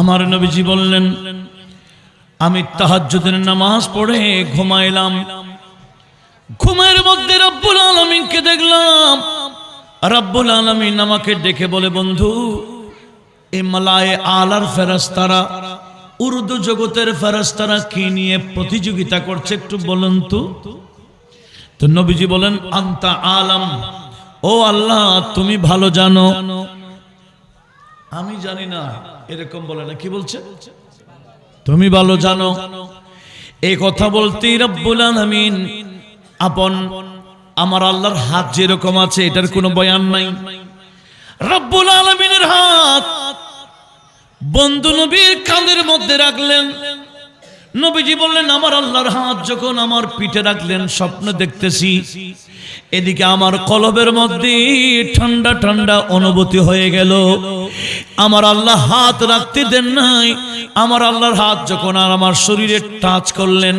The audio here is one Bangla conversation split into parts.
আমার নবীজি বললেন, আমি তাহাজ্জুদের নামাজ পড়ে ঘুমাইলাম। ঘুমের মধ্যে রব্বুল আলামিনকে দেখলাম। রব্বুল আলামিন আমাকে ডেকে বলে, বন্ধু, এই মালায়ে আলার ফেরেশতারা, উর্দু জগতের ফেরেশতারা কি নিয়ে প্রতিযোগিতা করছে একটু বলুন তো। তো নবীজি বলেন, আনতা আলাম, ও আল্লাহ তুমি ভালো জানো। আমি জানি না, এরকম বলে না, কি বলছে? তুমি ভালো জানো। এই কথা বলতেই রব্বুল আলামিন আপন আমার আল্লাহর হাত যেরকম আছে এটার কোনো বয়ান নাই। রব্বুল আলামিনের হাত বন্ধু নবীর কাঁধের মধ্যে রাখলেন। নবীজি বললেন, আমার আল্লাহর হাত যখন আমার পিঠে রাখলেন, স্বপ্ন দেখতেছি এদিকে আমার কলবের মধ্যে ঠান্ডা ঠান্ডা অনুভূতি হয়ে গেল। আমার আল্লাহ হাত রাখতে দেন নাই। আমার আল্লাহর হাত যখন আর আমার শরীরে টাচ করলেন,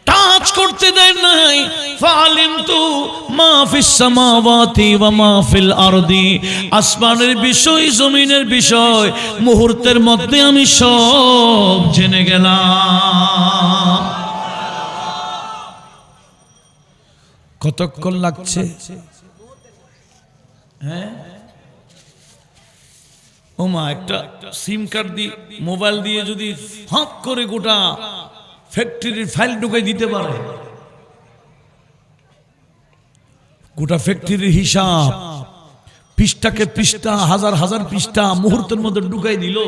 টাচ করতে দেন নাই। ফালিমতু মা ফিস সামাওয়াতি ওয়া মা ফিল আরদি, আসমানের বিষয় জমিনের বিষয় মুহূর্তের মধ্যে আমি সব জেনে গেলাম। কতক্ষণ লাগছে? হ্যাঁ, ওমা, একটা সিম কার্ড দিয়ে মোবাইল দিয়ে যদি হাত করে গোটা ফ্যাক্টরির ফাইল ঢুকাই দিতে পারে, গোটা ফ্যাক্টরির হিসাব পৃষ্ঠাকে পৃষ্ঠা, হাজার হাজার পৃষ্ঠা মুহূর্তের মধ্যে ঢুকাই দিল।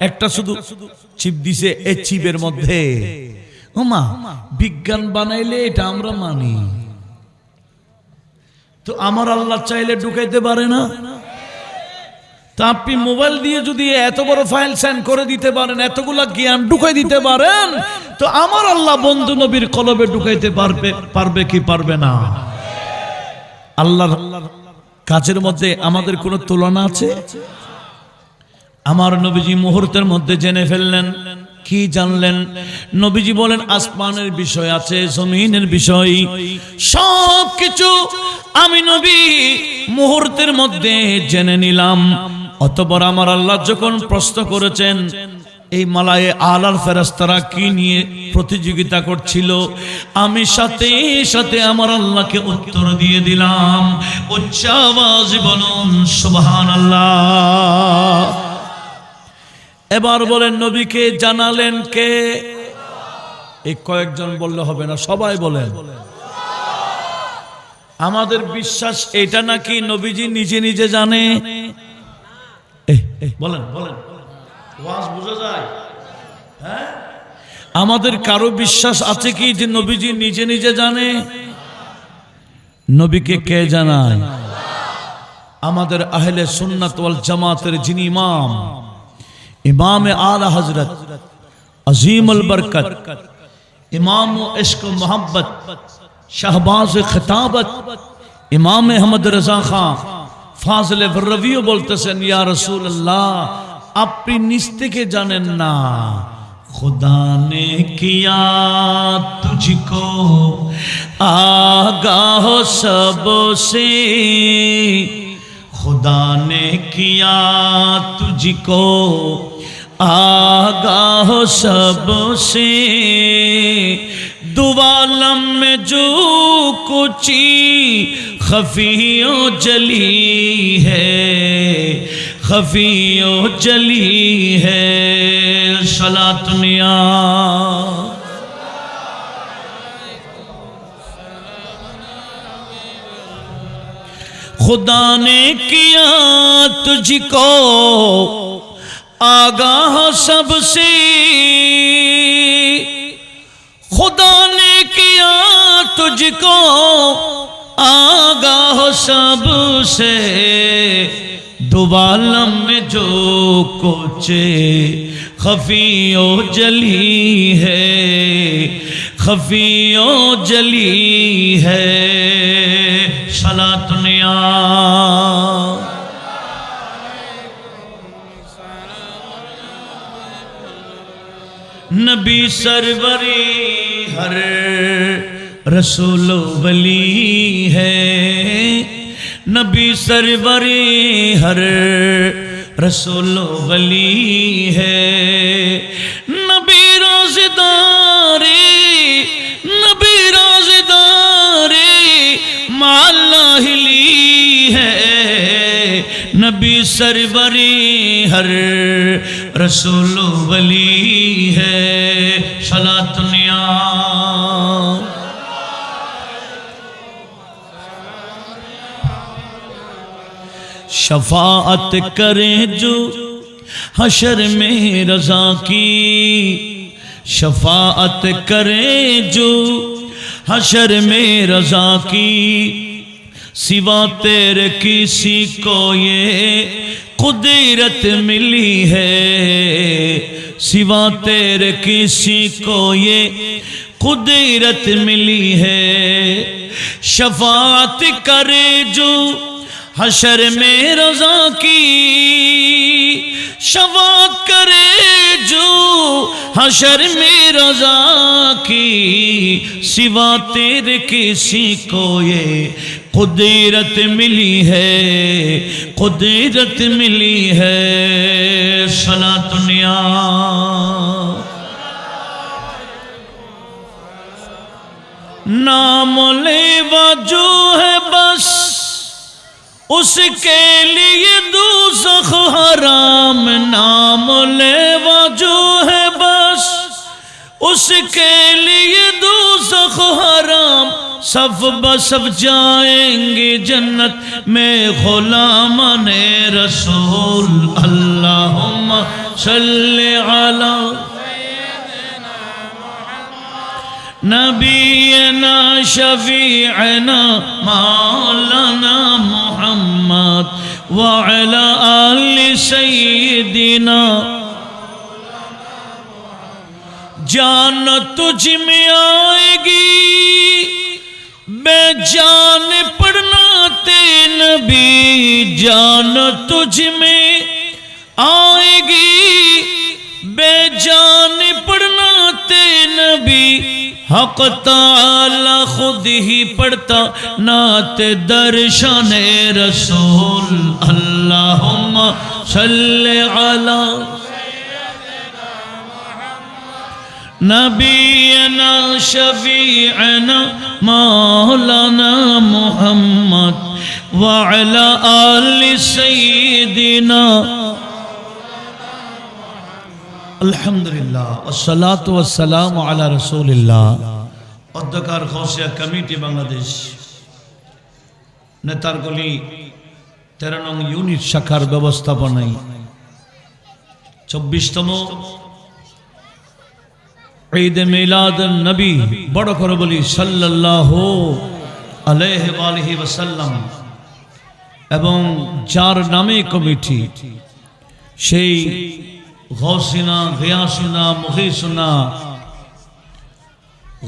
একটা শুধু চিপ দিছে, এই চিপের মধ্যে। ওমা, বিজ্ঞান বানাইলে এটা আমরা মানি, তো আমার আল্লাহ চাইলে ঢুকাইতে পারে না? তা আপনি মোবাইল দিয়ে যদি এত বড় ফাইল সেন্ড করে দিতে পারেন, এতগুলা জ্ঞান ঢুকাই দিতে পারেন, তো আমার আল্লাহ বন্ধু নবীর কলবে ঢুকাইতে পারবে কি পারবে না? আল্লাহর কাজের মধ্যে আমাদের কোনো তুলনা আছে? আমার নবীজি মুহূর্তের মধ্যে জেনে ফেললেন। কি জানলেন? নবীজি বলেন, আসমানের বিষয় আছে, জমিনের বিষয়, সব কিছু আমি নবী মুহূর্তের মধ্যে জেনে নিলাম। অতঃপর আমার আল্লাহ যখন প্রশ্ন করেছেন এই মালায়ে আলার ফেরেশতারা কি নিয়ে প্রতিযোগিতা করছিল, আমি সাথে সাথে আমার আল্লাহকে উত্তর দিয়ে দিলাম। উচ্চ আওয়াজে বলুন সুবহানাল্লাহ। এবার বলেন, নবীকে জানালেন কে? এই কয়েকজন বললে হবে না, সবাই বলেন। আমাদের বিশ্বাস এটা নাকি নবীজি নিজে নিজে জানে? বলেন বলেন, ওয়াজ বোঝা যায়? হ্যাঁ, আমাদের কারো বিশ্বাস আছে কি যে নবীজি নিজে নিজে জানে? নবীকে কে জানায়? আমাদের আহলে সুন্নাত ওয়াল জামাতের যিনি ইমাম, ইমাম আলা হযরত আজিম আল বরকত, ইমাম ইশক ও মোহাব্বত, শাহবাজ খিতাবত, ইমাম আহমদ রাজা খান ফাজলে বররবিও বলতেছেন, ইয়া রাসূলুল্লাহ, আপনি নিজ থেকে জানেন না, खुदा ने किया तुझको आगाह सबसे, खुदा ने किया तुझको आगाह सबसे, दुआलम में जो कुछ खफियों जली है, खफियों जली है, सलातुनिया खुदा ने किया तुझको आगाह सबसे, खुदा ने किया तुझको आगाह सबसे, दुआलम में जो कुछ खफियों जली है, खफियों जली है, सलातुनिया नबी सरवरी हर रसूल वली है, नबी सरवरी हर रसूल वली है। नबी रोज़ेदारे नबी रोज़ेदारे मालाहिली है। नबी सरवरी हर रसूल वली है। सलातुनिया शफाअत करें जो हशर में रज़ा की, शफाअत करें जो हशर में रज़ा की। सिवा तेरे किसी को ये कुदरत मिली है, सिवा तेरे किसी को ये कुदरत मिली है। शफाअत करे जो हशर में रज़ा की, शफाअत करे जो हशर में रज़ा की। सिवा तेरे किसी को ये कुदरत मिली है, कुदरत मिली है। सलातुनिया नाम लेवा जो है बस उसके लिए दोज़ख हराम। नाम लेवा जो है बस उसके लिए दोज़ख हराम। सब बसब जाएंगे जन्नत में गुलामाने रसूल। अल्लाहुम्मा सल्ली अला नबीना शफीअना मौलाना मुहम्मद व अला आलि सय्यिदिना। जान तुझ में आएगी बेजान पढ़ना ते नबी। जान तुझ में आएगी बेजान पढ़ना ते नबी। हक़ ताला खुद ही पढ़ता नाते दर्शन रसूल। अल्लाहुम्मा सल्ली अला नबीना शफीअना मौलाना मुहम्मद व अला आलि सय्यिदिना। अल्हम्दुलिल्लाह वस्सलातु वस्सलामु अला रसूलिल्लाह। অধ্যকার খৌসিয়া কমিটি বাংলাদেশ নেতারগলি 13 নং ইউনিট শাখার ব্যবস্থাপনায় 24তম ঈদ মিলাদ নবী বড় করে বলি সাল্লাল্লাহু আলাইহি ওয়া আলিহি ওয়াসাল্লাম এবং যার নামে কমিটি সেই গৌসিনা গিয়াসিনা মুগীসুনা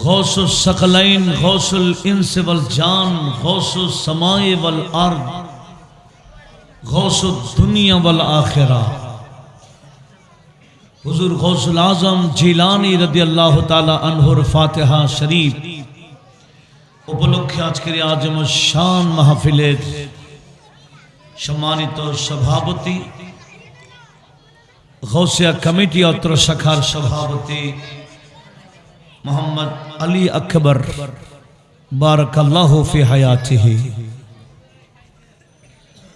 गौसुल सकलैन गौसुल इंस वल जान गौसुल समाए वल अर्द गौसुल दुनिया वल आखिरा हुजूर गौसुल आजम जिलानी रदियल्लाहु ताला अन्हुर फातिहा शरीफ उपलक्षे आजकेर आजम शान महफिलेर सम्मानित सभापति गौसिया कमिटी अत्र शाखार सभापति मोहम्मद अली अकबर बारकाल्लाहु फी हयातिही।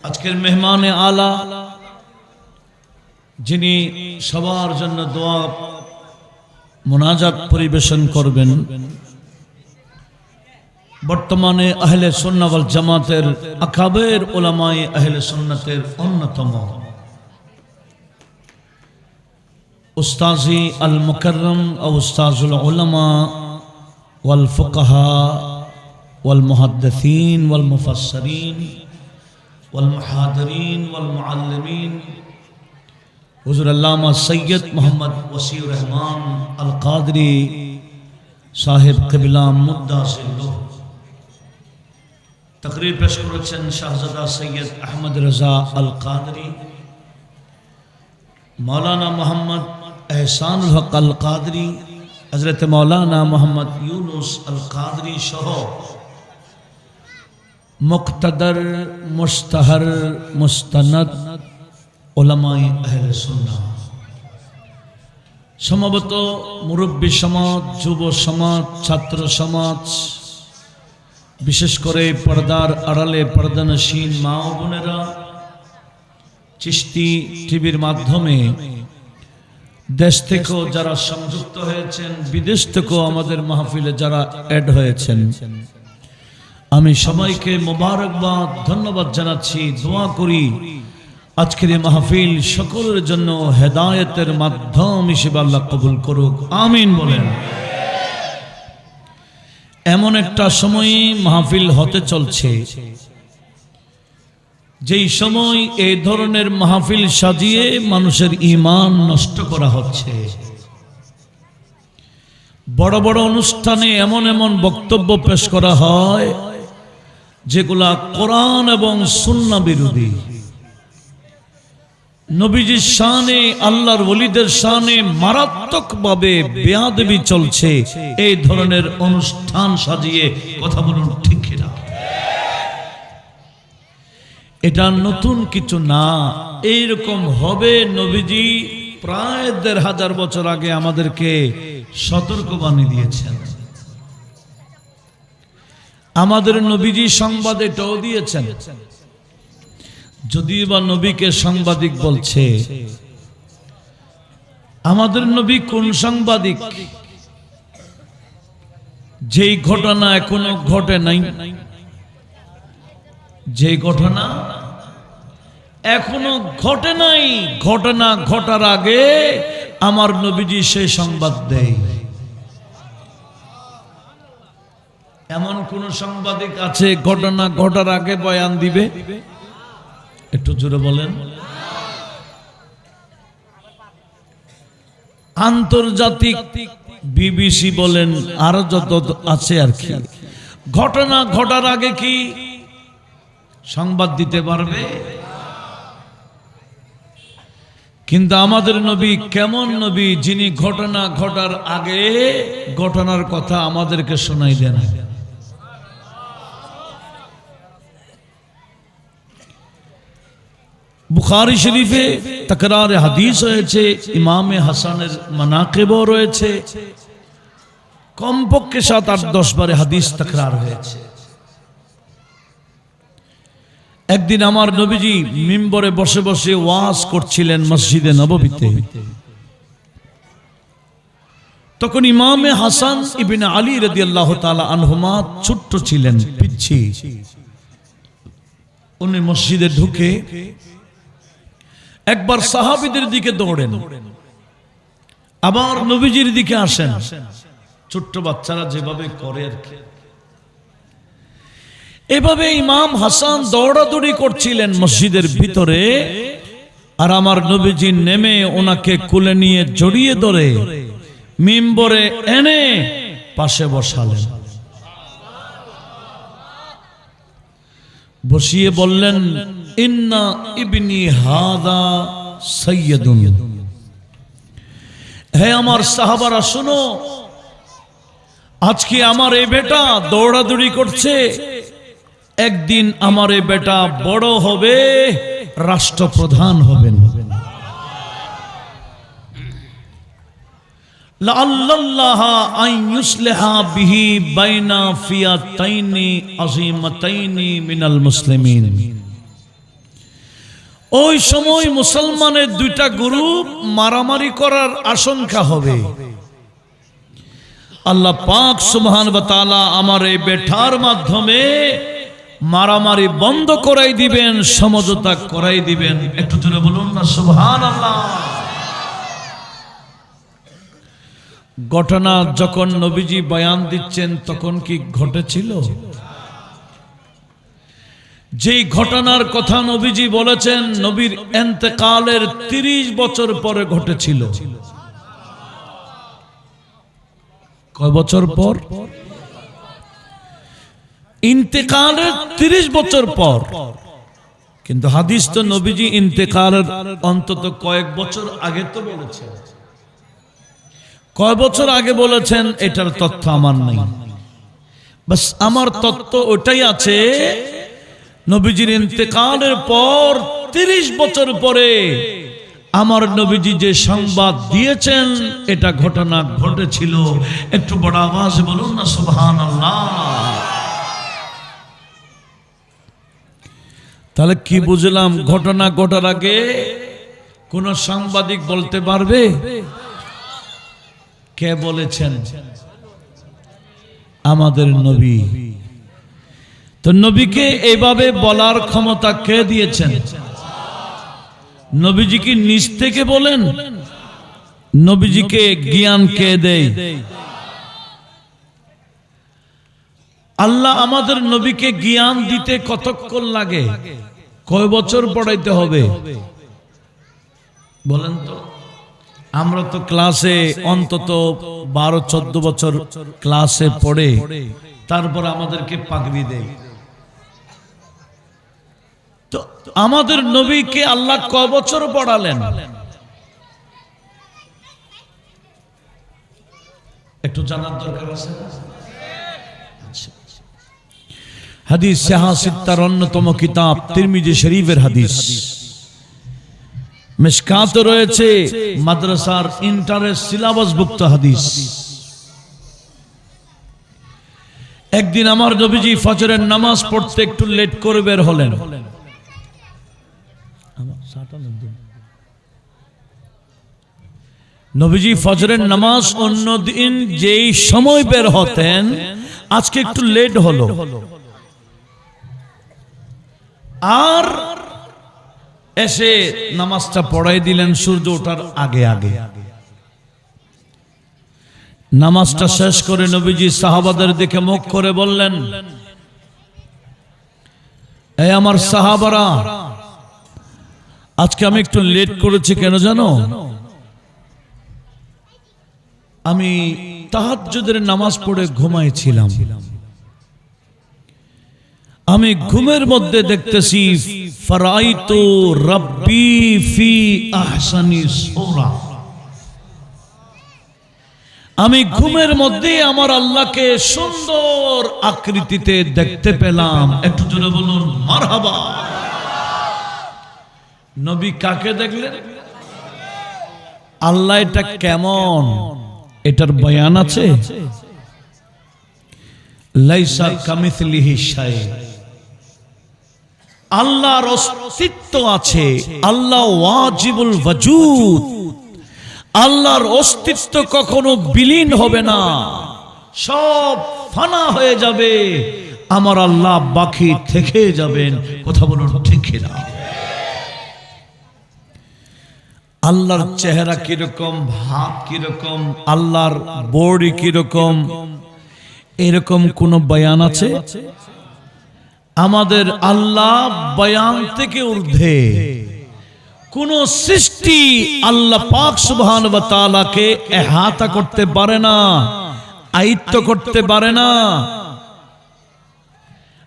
आजकेर मेहमान आला जिनी सबार जन्य दोआ मुनाजात परिवेशन करबेन बर्तमाने अहले सुन्नाह वल जमातेर अकाबेर उलामाए अहले सुन्नतेर अन्यतम उस्ताज़ी अल मुकर्रम और उस्ताज़ुल उलमा वल फुक़हा वल मुहद्दिसीन वल मुफस्सिरीन वल मुहादिरीन वल मुअल्लिमीन हुज़ूर अल्लामा सैयद मोहम्मद वसीउर रहमान अल क़ादरी साहिब क़िबला मुद्दासिल्लुह। तकरीर पेश करेছেন शाहजादा सैयद अहमद रज़ा अल क़ादरी, मौलाना मोहम्मद एहसानुल हक अल क़ादरी, हज़रत मौलाना मोहम्मद यूनुस अल क़ादरी सह मुक़्तदर मुस्तहर मुस्तनद ওলামায়ে আহলে সুন্নাহ, সমবেত মুরব্বী সমাজ, যুব সমাজ, ছাত্র সমাজ, বিশেষ করে পর্দার আড়ালে পর্দানশীল মা ও বোনেরা, চিশতি টিভির মাধ্যমে দেশ থেকেও যারা সংযুক্ত হয়েছেন, বিদেশ থেকেও আমাদের মাহফিলে যারা অ্যাড হয়েছেন, আমি সবাইকে মোবারকবাদ, ধন্যবাদ জানাচ্ছি। দোয়া করি আজকের এই মাহফিল সকলের জন্য হেদায়েতের মাধ্যম হিসেবে আল্লাহ কবুল করুক, আমিন বলেন। এমন একটা সময় মাহফিল হতে চলছে, যেই সময় এই ধরনের মাহফিল সাজিয়ে মানুষের ঈমান নষ্ট করা হচ্ছে। বড় বড় অনুষ্ঠানে এমন এমন বক্তব্য পেশ করা হয় যেগুলা কোরআন এবং সুন্নাহ বিরোধী। নবীজির শানে, আল্লাহর ওলিদের শানে মারাত্মকভাবে বেয়াদবি চলছে। এই ধরনের অনুষ্ঠান সাজিয়ে কথা বলুন ঠিক কিনা? এটা নতুন কিছু না, এইরকম হবে। নবীজি প্রায় ১৫০০ বছর আগে আমাদেরকে সতর্কবাণী দিয়েছেন। আমাদের নবীজি সংবাদ এটাও দিয়েছেন। যদিও বা নবীকে সাংবাদিক বলছে, আমাদের নবী কোন সাংবাদিক? যেই ঘটনা এখনো ঘটে নাই, যে ঘটনা এখনো ঘটে নাই, ঘটনা ঘটার আগে আমার নবীজি সেই সংবাদ দেয়। এমন কোন সাংবাদিক আছে ঘটনা ঘটার আগে বয়ান দিবে? একটু জোরে বলেন। আন্তর্জাতিক বিবিসি বলেন, আরো যত আছে আর কি, ঘটনা ঘটার আগে কি সংবাদ দিতে পারবে? কিন্তু আমাদের নবী কেমন নবী, যিনি ঘটনা ঘটার আগে ঘটনার কথা আমাদেরকে শোনাই দেন। বুখারী শরীফে তাকরারে হাদিস হয়েছে, ইমামে হাসানের মানাকিবও রয়েছে, কমপক্ষে ৭-৮-১০ বারে হাদিস তাকরার হয়েছে। একদিন আমার নবীজি মিম্বরে বসে বসে ওয়াজ করছিলেন মসজিদে নববীতে। তখন ইমামে হাসান ইবনে আলী রাদিয়াল্লাহু তাআলা আনহুমা ছোট্ট ছিলেন, পিচ্ছি। উনি মসজিদে ঢুকে একবার সাহাবীদের দিকে দৌড়েন, আবার নবীজির দিকে আসেন, ছোট্ট বাচ্চারা যেভাবে করে আর কি। এভাবে ইমাম হাসান দৌড়াদৌড়ি করছিলেন মসজিদের ভিতরে, আর আমার নবীজি নেমে ওনাকে কোলে নিয়ে জড়িয়ে ধরে মিম্বরে এনে পাশে বসালেন। বসিয়ে বললেন, ইন্না ইবনি হাদা সাইয়্যিদুন, হে আমার সাহাবারা শুনো, আজকে আমার এই বেটা দৌড়াদৌড়ি করছে, একদিন আমার এই বেটা বড় হবে, রাষ্ট্রপ্রধান হবেন। লাআল্লাল্লাহ আন ইউসলিহা বিহি বাইনা ফিয়াতাইনি আযীমাতাইনি মিনাল মুসলিমিন। ওই সময় মুসলমানের দুইটা গ্রুপ মারামারি করার আশঙ্কা হবে। আল্লাহ পাক সুবহানাহু ওয়া তাআলা আমার এই বেটার মাধ্যমে মারামারি বন্ধ করাই দিবেন, সমঝোতা করাই দিবেন। একটু জোরে বলুন না সুবহানাল্লাহ। ঘটনা যখন নবীজি বয়ান দিচ্ছেন তখন কি ঘটেছিল? যেই ঘটনার কথা নবীজি বলেছেন নবীর ইন্তেকালের 30 বছর পরে ঘটেছিল। কয় বছর পর? ইন্তেকালের 30 বছর পর। কিন্তু হাদিস তো নবীজি ইন্তেকালের অন্তত কয়েক বছর আগে তো বলেছেন। কয় বছর আগে বলেছেন এটার তথ্য আমার নাই। বাস আমার তথ্য ওটাই আছে, নবীজির ইন্তেকালের পর 30 বছর পরে আমার নবীজি যে সংবাদ দিয়েছেন এটা ঘটনা ঘটেছিল। একটু বড় আওয়াজে বলুন না সুবহানাল্লাহ। তাহলে কি বুঝলাম? ঘটনা ঘটার আগে কোন সাংবাদিক বলতে পারবে? কে বলেছেন? আমাদের নবী। তো নবীকে এইভাবে বলার ক্ষমতা কে দিয়েছেন? নবীজি কি নিজ থেকে বলেন? নবীজিকে জ্ঞান কে দেয়? আল্লাহ আমাদের নবীকে জ্ঞান দিতে কতক্ষণ লাগে? কয় বছর পড়াইতে হবে বলেন তো? আমরা তো ক্লাসে অন্তত 12-14 বছর ক্লাসে পড়ে তারপর আমাদেরকে পাগড়ি দেয়। তো আমাদের নবীকে আল্লাহ কয় বছর পড়ালেন? একটু জানার দরকার আছে। হাদিস সিহাসিত্তার অন্যতম কিতাব তিরমিজি শরীফের হাদিস, মিশকাত রয়েছে, মাদ্রাসার ইন্টারের সিলেবাসভুক্ত হাদিস। একদিন আমার নবীজি ফজরের নামাজ পড়তে একটু লেট করে বের হলেন। নবীজি ফজরের নামাজ অন্যদিন যেই সময় বের হতেন আজকে একটু লেট হলো, আর এসে নামাজটা পড়াই দিলেন সূর্য ওঠার আগে আগে। নামাজটা শেষ করে নবীজি সাহাবাদের দিকে মুখ করে বললেন, এই আমার সাহাবারা, আজকে আমি একটু লেট করেছি কেন জানো? আমি তাহাজ্জুদের নামাজ পড়ে ঘুমাইছিলাম। আমি ঘুমের মধ্যে দেখতেছি ফারাইতু রাব্বি ফি আহসানি সূরা। আমি ঘুমের মধ্যে আমার আল্লাহকে সুন্দর আকৃতিতে দেখতে পেলাম। একটু জোরে বলুন মারহাবা। নবী কাকে দেখলেন? আল্লাহ এটা কেমন, এটার বয়ান আছে? লাইসা কামিথলিহি শাই। আল্লাহর অস্তিত্ব আছে, আল্লাহ ওয়াজিবুল ওয়াজুদ। আল্লাহর অস্তিত্ব কখনো বিলীন হবে না, সব ফানা হয়ে যাবে, আমার আল্লাহ বাকি থেকে যাবেন। কথা বলুন ঠিক না? আল্লাহর চেহারা কিরকম, ভাব কিরকম, আল্লাহর বডি কিরকম, এরকম কোন বয়ান আছে? আমাদের আল্লাহ বয়ান থেকে ঊর্ধ্বে। কোন সৃষ্টি আল্লাহ পাক সুবহানাহু ওয়া তাআলাকে ইহাতা করতে পারে না, আয়ত্ত করতে পারে না।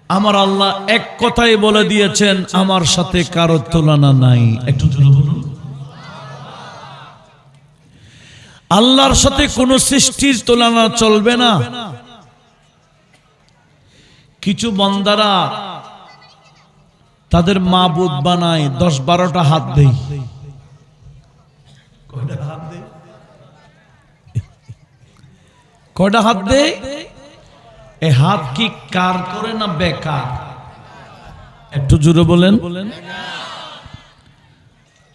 আমার আল্লাহ এক কথাই বলে দিয়েছেন, আমার সাথে কারো তুলনা নাই। একটু জোরে বলুন। আল্লাহর সাথে কোন সৃষ্টির তুলনা চলবে না। কিছু বান্দারা তাদের মাবুদ বানায়, 10-12টা হাত দেয়। কয়টা হাত দেয়? এ হাত কি কার করে না বেকার? একটু জোরে বলেন।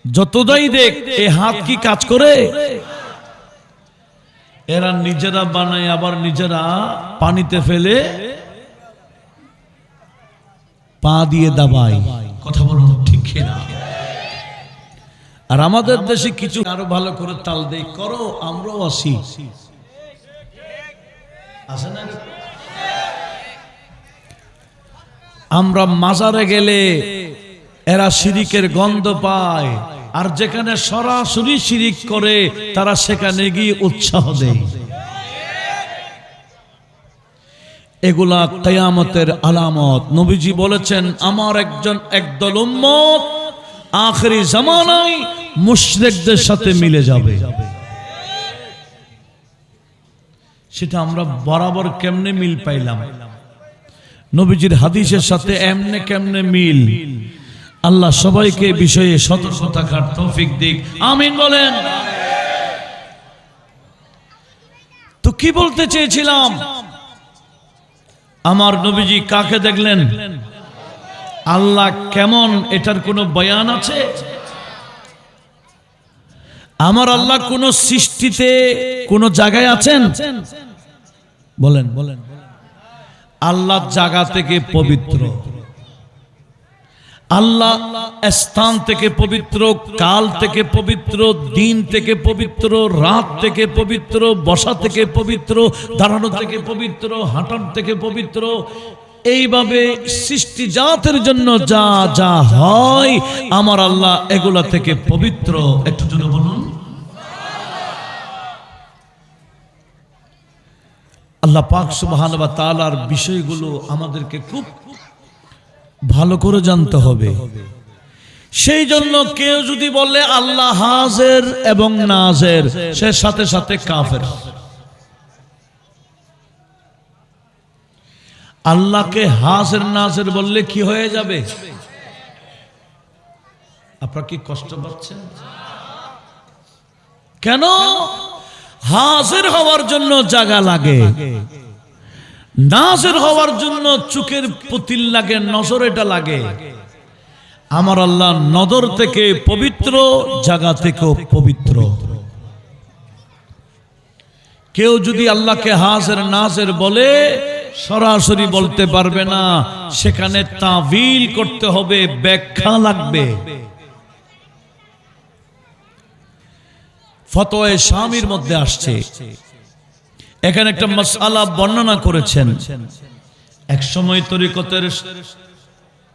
যতদাই দেখ, এ হাত কি কাজ করে? এরা নিজেরা বানায়, আবার নিজেরা পানিতে ফেলে পা দিয়ে দাবায়। কথা বলুন ঠিক না? আর আমাদের দেশে কিছু আরো ভালো করে তাল দেয়, করো আমরাও আসি। আছে না? আমরা মাজারে গেলে এরা শিরিকের গন্ধ পায়, আর যেখানে সরাসরি শিরিক করে তারা সেখানে গিয়ে উৎসাহ দেয়। এগুলা কিয়ামতের আলামত। নবীজি বলেছেন, আমার একদল উম্মত আখিরি জামানায় মুশরিকদের সাথে মিলে যাবে। সেটা আমরা বরাবর কেমনে মিল পাইলাম? নবীজির হাদিসের সাথে এমনে কেমনে মিল? আল্লাহ সবাইকে বিষয়ে সতর্ক থাকার তৌফিক দিক, আমিন বলেন। তো কি বলতে চেয়েছিলাম, আমার নবীজি কাকে দেখলেন, আল্লাহ কেমন, এটার কোনো বয়ান আছে? আমার আল্লাহ কোন সৃষ্টিতে কোন জায়গায় আছেন? বলেন বলেন। আল্লাহ জায়গা থেকে পবিত্র, আল্লাহ স্থান থেকে পবিত্র, কাল থেকে পবিত্র, দিন থেকে পবিত্র, রাত থেকে পবিত্র, বসা থেকে পবিত্র, দাঁড়ানো থেকে পবিত্র, হাঁটার থেকে পবিত্র। এইভাবে সৃষ্টি জাতের জন্য যা যা হয় আমার আল্লাহ এগুলা থেকে পবিত্র। একটু জন্য বলুন আল্লাহ পাক সুবহানাহু ওয়া তাআলার বিষয়গুলো আমাদেরকে খুব ভালো করে জানতে হবে। সেই জন্য কেউ যদি বলে আল্লাহ হাজির এবং নাজির, সে সাথে সাথে কাফের। আল্লাহকে হাজির নাজির বললে কি হয়ে যাবে? আপনারা কি কষ্ট পাচ্ছেন? কেন? হাজির হওয়ার জন্য জায়গা লাগে, নাজির হওয়ার জন্য চোখের পুতিল লাগে, নজর এটা লাগে। আমার আল্লাহ নজর থেকে পবিত্র, জায়গা থেকেও পবিত্র। কেউ যদি আল্লাহকে হাজির নাজির বলে সরাসরি বলতে পারবে না, সেখানে তাবিল করতে হবে, ব্যাখ্যা লাগবে। ফতোয়া শামির মধ্যে আসছে, এখানে একটা মাসআলা বর্ণনা করেছেন। এক সময় তরিকতের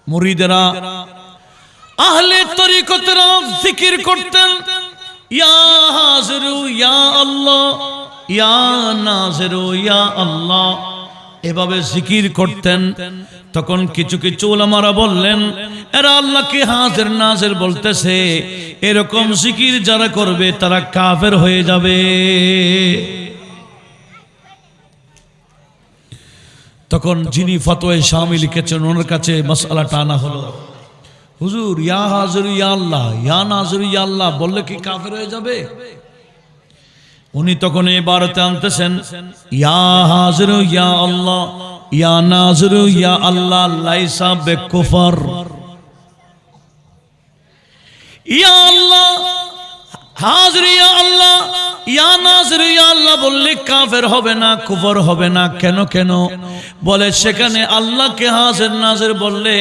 মুরিদেরা, আহলে তরিকতেরা জিকির করতেন, ইয়া হাজিরু ইয়া আল্লাহ, ইয়া নাজিরু ইয়া আল্লাহ, এভাবে জিকির করতেন। তখন কিছু কিছু উলামারা বললেন, এরা আল্লাহকে হাজির নাজির বলতেছে, এরকম জিকির যারা করবে তারা কাফের হয়ে যাবে। তখন যিনি ফতোয়া শামি লিখেছেন ওনার কাছে মাসআলাটা আনা হলো, হুজুর ইয়া হাজির ইয়া আল্লাহ, ইয়া নাজির ইয়া আল্লাহ বললে কি কাফের হয়ে যাবে? উনি তখন ইবারতে আনতেছেন, ইয়া হাজির ইয়া আল্লাহ, ইয়া নাজির ইয়া আল্লাহ লাইসা বিকুফর। ইয়া আল্লাহ হাজির ইয়া আল্লাহ, ইয়া নাজির ইয়া আল্লাহ বললে কাফের হবে না, কুফর হবে না। কেন কেন? বলে সেখানে আল্লাহকে হাজির নাজির বললে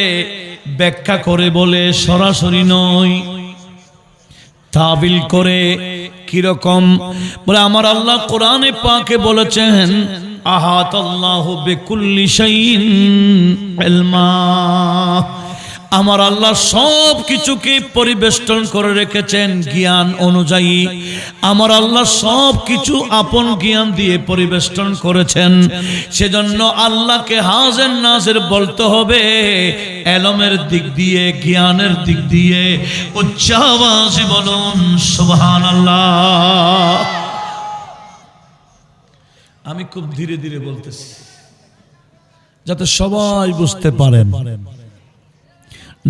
ব্যাখ্যা করে বলে, সরাসরি নয়, তাবিল করে। কিরকম? বলে আমার আল্লাহ কোরআনে পাকে বলেছেন, আহাতাল্লাহু বিকুল্লি শাইইন ইলমা। আমার আল্লাহ সব কিছুকে পরিবেষ্টন করে রেখেছেন জ্ঞান অনুযায়ী। আমার আল্লাহ সব কিছু আপন জ্ঞান দিয়ে পরিবেষ্টন করেছেন। সেজন্য আল্লাহকে হাজির নাজির বলতে হবে ইলমের দিক দিয়ে, জ্ঞানের দিক দিয়ে। উচ্চ আওয়াজে বলুন সুবহানাল্লাহ। আমি খুব ধীরে ধীরে বলতেছি যাতে সবাই বুঝতে পারেন,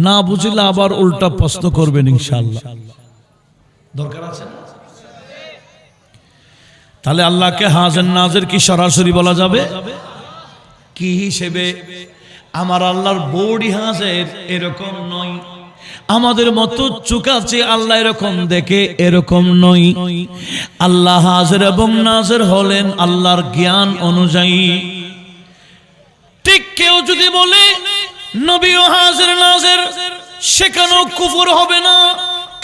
না বুঝলে আবার উল্টা প্রশ্ন করবেন ইনশাআল্লাহ। দরকার আছে? তাহলে আল্লাহকে হাজির নাজির কি সরাসরি বলা যাবে? কি হিসেবে? আমার আল্লাহর বডি হাজির এরকম নয়, আমাদের মতো চোখ আছে আল্লাহ এরকম দেখে এরকম নয়। আল্লাহ হাজির এবং নাজির হলেন আল্লাহর জ্ঞান অনুযায়ী। ঠিক কেউ যদি বলে নবীও হাজির নাজির, সেখানেও কুফর হবে না,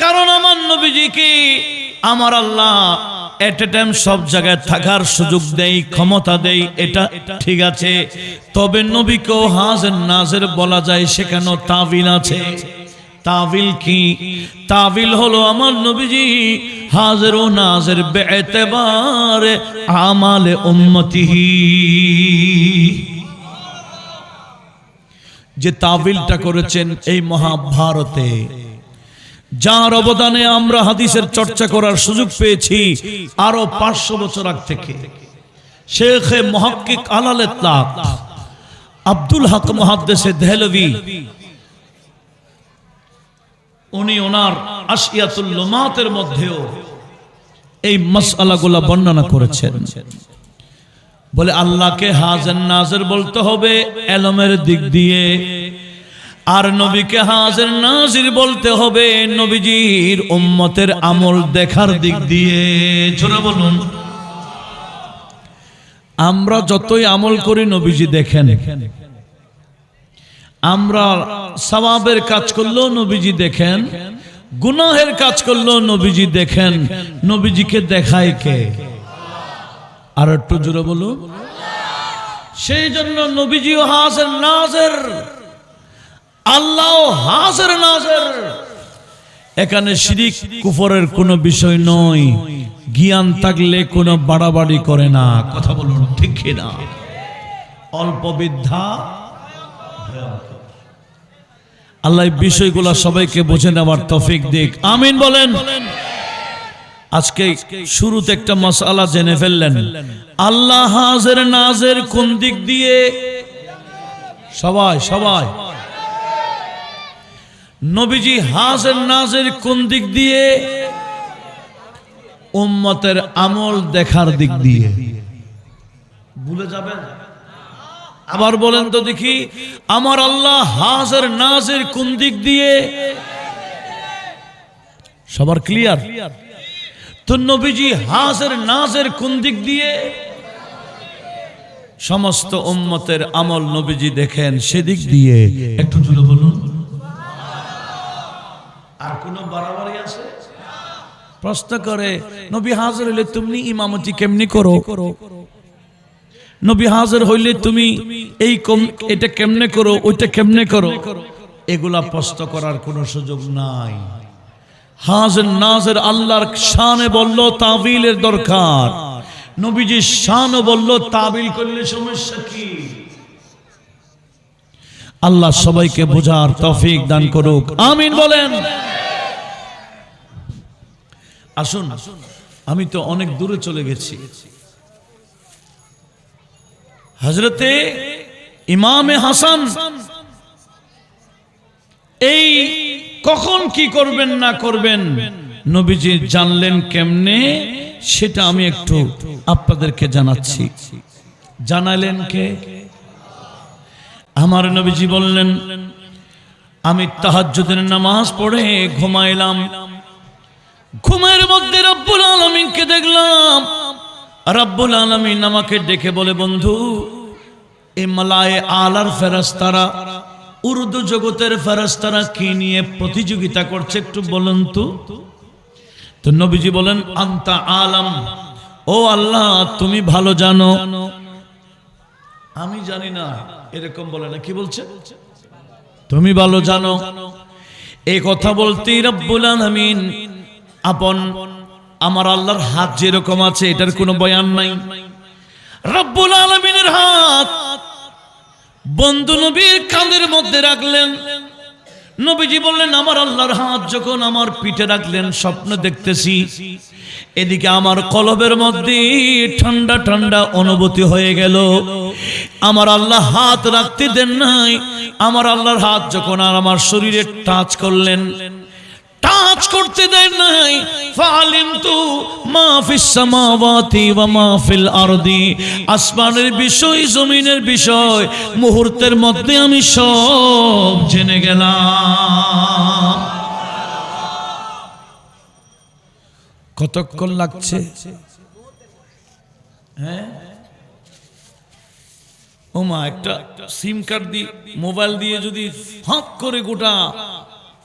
কারণ আমার নবীজিকে আমার আল্লাহ এট এ টাইম সব জায়গায় থাকার সুযোগ দেই, ক্ষমতা দেই, এটা ঠিক আছে। তবে নবীকেও হাজির নাজির বলা যায়, সেখানেও তাবিল আছে। তাবিল কি? তাবিল হলো আমার নবীজি হাজির ও নাজির বিএতিবারে আমালে উম্মতিহি। যে তাবিলটা করেছেন এই মহাভারতে, যার অবদানে আমরা হাদিসের চর্চা করার সুযোগ পেয়েছি আরো 500 বছর আগ থেকে, শেখ মুহাক্কিক আলাল ইতলাক আব্দুল হক মুহাদ্দিস দেহলভী উনি ওনার আশিয়াতুল লুমাতের মধ্যেও এই মাসআলাগুলো বর্ণনা করেছেন। বলে আল্লাহকে হাজির নাজির বলতে হবে ইলমের দিক দিয়ে, আর নবীকে হাজির নাজির বলতে হবে নবীজির উম্মতের আমল দেখার দিক দিয়ে। জোরে বলুন। আমরা যতই আমল করি নবীজি দেখেন, আমরা সওয়াবের কাজ করলেও নবীজি দেখেন, গুনাহের কাজ করলেও নবীজি দেখেন। নবীজিকে দেখায় কে? আর একটু জোরে বলুন। সেই জন্য নবীজিও হাজির নাজির, আল্লাহও হাজির নাজির। এখানে শিরিক কুফরের কোনো বিষয় নয়। জ্ঞান থাকলে কোনো বাড়াবাড়ি করে না। কথা বলুন ঠিক কিনা? অল্প বিদ্যা আল্লাহ বিষয়গুলো সবাইকে বুঝে নেওয়ার তৌফিক দিক। আমিন বলেন। আজকে শুরুতে একটা মাসআলা জেনে ফেললেন, আল্লাহ হাজির নাজির কোন দিক দিয়ে? সবাই নবীজি হাজির নাজির কোন দিক দিয়ে? উম্মতের আমল দেখার দিক দিয়ে। ভুলে যাবেন? আবার বলেন তো দেখি, আমার আল্লাহ হাজির নাজির কোন দিক দিয়ে? সবার ক্লিয়ার? তো নবীজি হাজির নাজির কোন দিক দিয়ে? সমস্ত উম্মতের আমল নবীজি দেখেন সেদিক দিয়ে। একটু জোরে বলুন। আর কোন বাড়াবাড়ি আছে? প্রশ্ন করে, নবী হাজির হইলে তুমি ইমামতি কেমনি করো? নবী হাজির হইলে তুমি এই এটা কেমনে করো, ওইটা কেমনে করো? এগুলা প্রশ্ন করার কোনো সুযোগ নাই। হাজির নাজির আল্লাহর শানে বলল, তাবিলের দরকার। নবীজির শানও বলল, তাবিল করলে সমস্যা কি? আল্লাহ সবাইকে বোঝার তৌফিক দান করুক। আমিন বলেন। আসুন, আমি তো অনেক দূরে চলে গেছি। হযরতে ইমামে হাসান এই কখন কি করবেন না করবেন নবীজি জানলেন কেমনে, সেটা আমি একটু আপনাদেরকে জানাচ্ছি। জানালেন কে? আমার নবীজি বললেন, আমি তাহাজ্জুদের নামাজ পড়ে ঘুমাইলাম। ঘুমের মধ্যে রব্বুল আলামিনকে দেখলাম। রব্বুল আলামিন আমাকে ডেকে বলে, বন্ধু, এই মালায়ে আলার ফেরেশতারা, উর্দু জগতের ফেরেশতারা কি নিয়ে প্রতিযোগিতা করছে একটু বলুন তো। তো নবীজি বলেন, আনতা আলাম, ও আল্লাহ তুমি ভালো জানো। আমি জানি না, এরকম বলে না। কি বলছে? তুমি ভালো জানো। এই কথা বলতেই রব্বুল আলামিন আপন আমার আল্লাহর হাত যেরকম আছে এটার কোনো বয়ান নাই। রব্বুল আলামিনের হাত বন্ধু নবীর কাঁধের মধ্যে রাখলেন। নবীজি বললেন, আমার আল্লাহর হাত যখন আমার পিঠে রাখলেন, স্বপ্ন দেখতেছি এদিকে আমার কলবের মধ্যে ঠান্ডা ঠান্ডা অনুভূতি হয়ে গেল। আমার আল্লাহ হাত রাখতে দেন নাই। আমার আল্লাহর হাত যখন আর আমার শরীরে টাচ করলেন, টাচ করতে দেন নাই। ফালিমতু মা ফিস সামাওয়াতি ওয়া মা ফিল আরদি, আসমানের বিষয় জমিনের বিষয় মুহূর্তের মধ্যে আমি সব জেনে গেলাম। কতক্ষণ লাগছে? হ্যাঁ, ওমা, একটা সিম কার্ড দিয়ে মোবাইল দিয়ে যদি হাত করে গোটা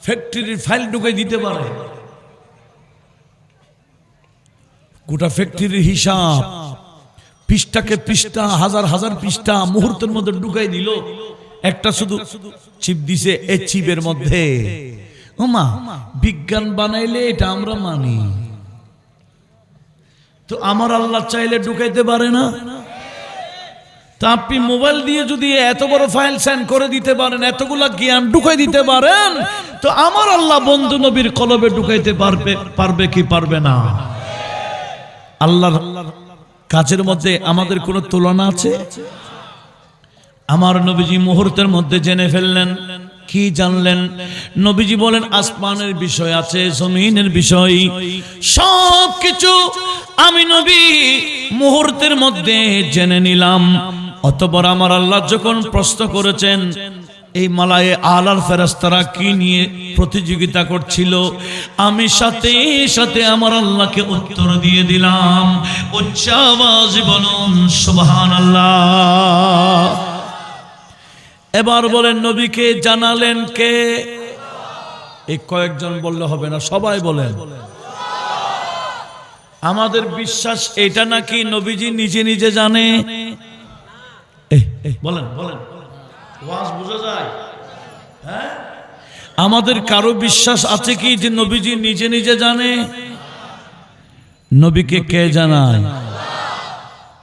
ফ্যাক্টরির ফাইল ঢুকাই দিতে পারে, গোটা ফ্যাক্টরির হিসাব পৃষ্ঠাকে পৃষ্ঠা, হাজার হাজার পৃষ্ঠা মুহূর্তের মধ্যে ঢুকাই দিল। একটা শুধু চিপ দিছে, এই চিপের মধ্যে। ওমা, বিজ্ঞান বানাইলে এটা আমরা মানি, তো আমার আল্লাহ চাইলে ঢুকাইতে পারে না? তা আপনি মোবাইল দিয়ে যদি এত বড় ফাইল সেন্ড করে দিতে পারেন, এতগুলা জ্ঞান ঢুকাই দিতে পারেন, তো আমার আল্লাহ বন্ধু নবীর কলবে ঢুকাইতে পারবে কি পারবে না? আল্লাহর কাজের মধ্যে আমাদের কোনো তুলনা আছে? আমার নবীজি মুহূর্তের মধ্যে জেনে ফেললেন কি জানলেন? নবীজি বলেন আসমানের বিষয় আছে, জমিনের বিষয়, সব কিছু আমি নবী মুহূর্তের মধ্যে জেনে নিলাম। অতঃপর আমার আল্লাহ যখন প্রশ্ন করেছেন এই মালায়ে আলার ফেরেশতারা কি নিয়ে প্রতিযোগিতা করছিল, আমি সাথে সাথে আমার আল্লাহকে উত্তর দিয়ে দিলাম। উচ্চ আওয়াজে বলুন সুবহানাল্লাহ। এবার বলেন নবীকে জানালেন কে? এই কয়েকজন বললে হবে না, সবাই বলেন। আমাদের বিশ্বাস এটা নাকি নবীজি নিজে নিজে জানে? বলেন বলেন, ওয়াজ বোঝা যায়? হ্যাঁ, আমাদের কারো বিশ্বাস আছে কি যে নবীজি নিজে নিজে জানে? নবীকে কে জানায়?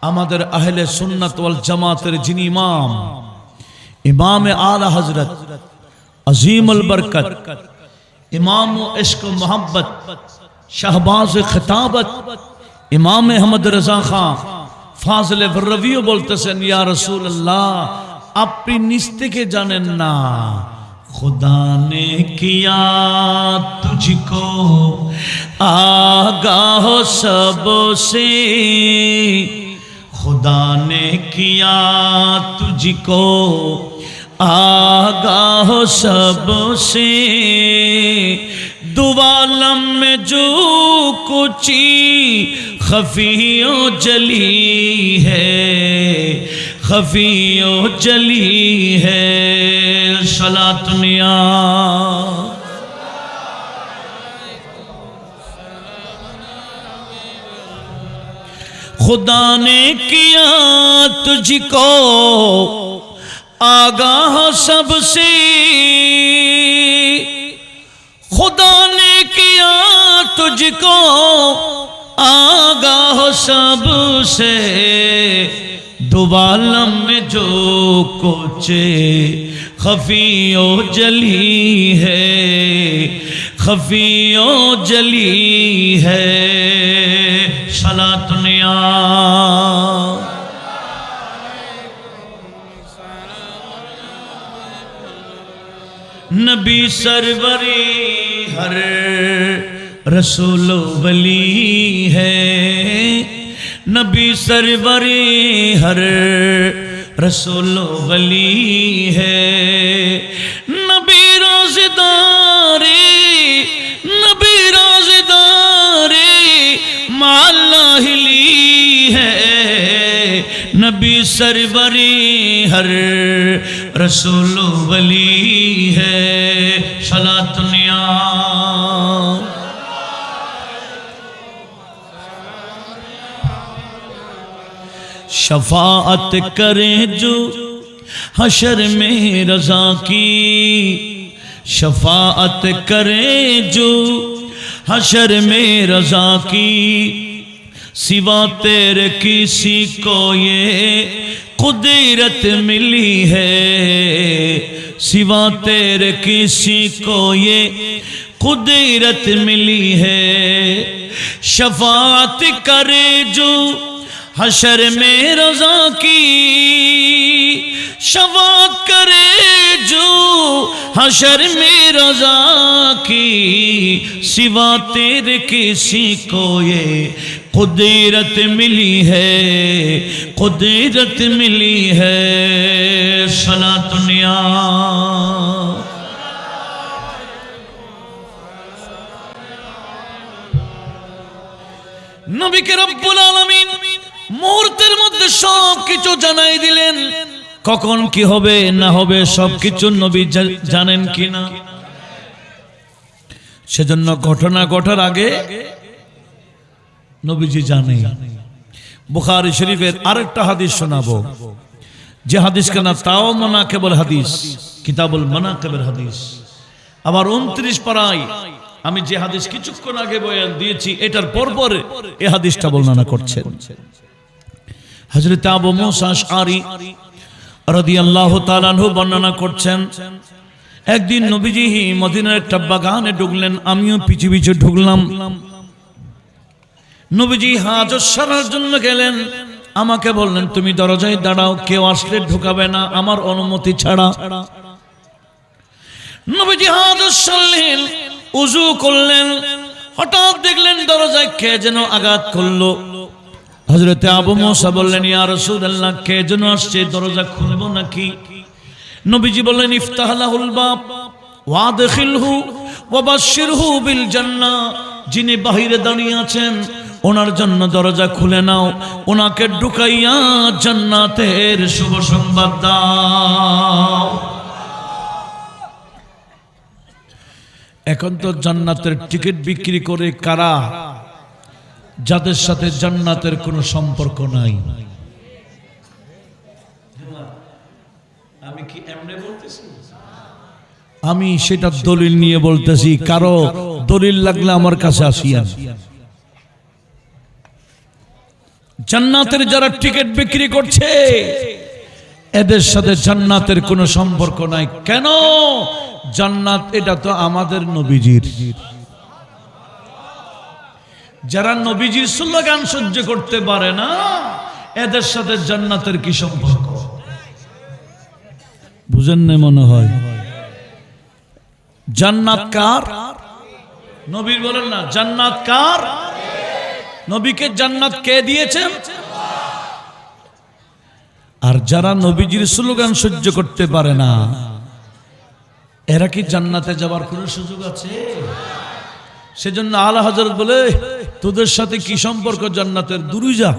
আমাদের আহলে সুন্নাত ওয়াল জামাতের যিনি ইমাম, ইমামে আলা হযরত আজিমুল বরকত, ইমাম ইশক ও মোহব্বত, শাহবাজ খিতাবত, ইমাম আহমদ রজা খান ফাজলে বররবিও বলতেছেন, ইয়া রাসূলুল্লাহ আপনি নিজ থেকে জানেন না, खुदा ने किया तुझको आगाह सबसे, खुदा ने किया तुझको आगाह सबसे, दुआलम में जो कुछ खफियों जली है, खफियों जली है, सलातुनिया खुदा ने किया तुझको आगाह सबसे, खुदा ने किया तुझको आगाह सबसे, दुआलम में जो कुछ खफियों जली है, खफियों जली है, सलातुनिया नबी सरवरी हर रसूल वली है, नबी सरवरी हर रसूल वली है, नबी रोज़ेदारे, नबी रोज़ेदारे मालाहिली है, नबी सरवरी हर रसूल वली है, सलातुनिया शफाअत करे जो हशर में रज़ा की, शफाअत करे जो हशर में रज़ा की, सिवा तेरे किसी को ये कुदरत मिली है, सिवा तेरे किसी को ये कुदरत मिली है, शफाअत करे जो हशर में रज़ा की, शफाअत करे जो हशर में रज़ा की, सिवा तेरे किसी को ये कुदरत मिली है, कुदरत मिली है, सलातुनिया नबी के रब्बुल आलामीन মুহূর্তের মধ্যে সবকিছু জানাই দিলেন, কখন কি হবে না হবে সবকিছু নবী জানেন কিনা। সেজন্য ঘটনা ঘটার আগে নবীজি জানে। বুখারী শরীফের আরেকটা হাদিস শোনাবো, যে হাদিস কেনা তাও মানাকিবুল হাদিস, কিতাবুল মানাকিবের হাদিস। আবার 29 পারায় আমি যে হাদিস কিছুক্ষণ আগে বয়ান দিয়েছি এটার পরপর এই হাদিসটা বর্ণনা করছেন। হযরত আবু মুসা আশআরী রাদিয়াল্লাহু তাআলা আনহু বর্ণনা করছেন, একদিন নবীজি মদিনার একটা বাগানে ঢুকলেন, আমিও পিছু পিছু ঢুকলাম। নবীজি হাজত সারার জন্য গেলেন, আমাকে বললেন তুমি দরজায় দাঁড়াও, কেউ আসলে ঢুকাবে না আমার অনুমতি ছাড়া। নবীজি হাত সারলেন, উযু করলেন, হঠাৎ দেখলেন দরজায় কে যেন আঘাত করলো। হযরতে আবু মুসা বললেন, ইয়া রাসূলুল্লাহ, কে যেন আসছে, দরজা খুলবো নাকি? নবীজি বললেন, ইফতাহ লাহুল বাব ওয়াদখিলহু ওয়াবাশশিরহু বিল জান্নাহ। যিনি বাহিরে দাঁড়িয়ে আছেন ওনার জন্য দরজা খুলে নাও, ওনাকে ঢুকাইয়া জান্নাতের শুভ সংবাদ দাও। এখন তো জান্নাতের টিকিট বিক্রি করে কারা? যাদের সাথে জান্নাতের কোনো সম্পর্ক নাই। আমি কি এমনি বলতেছি? আমি সেটা দলিল নিয়ে বলতেছি। কারো দলিল লাগলে আমার কাছে আসিয়েন। জান্নাতের যারা টিকিট বিক্রি করছে এদের সাথে জান্নাতের কোনো সম্পর্ক নাই। কেন? জান্নাত এটা তো আমাদের নবীজির। যারা নবীজির স্লোগান সহ্য করতে পারে না এদের সাথে জান্নাতের কি সম্পর্ক? বুঝেন না মনে হয়। জান্নাত কার? নবীর বলেন না, জান্নাত কার? নবীকে জান্নাত কে দিয়েছেন? আর যারা নবীজির স্লোগান সহ্য করতে পারে না এরা কি জান্নাতে যাবার কোনো সুযোগ আছে? সেজন্য আলা হযরত বলে, তোদের সাথে কি সম্পর্ক জান্নাতের? দূরে যা।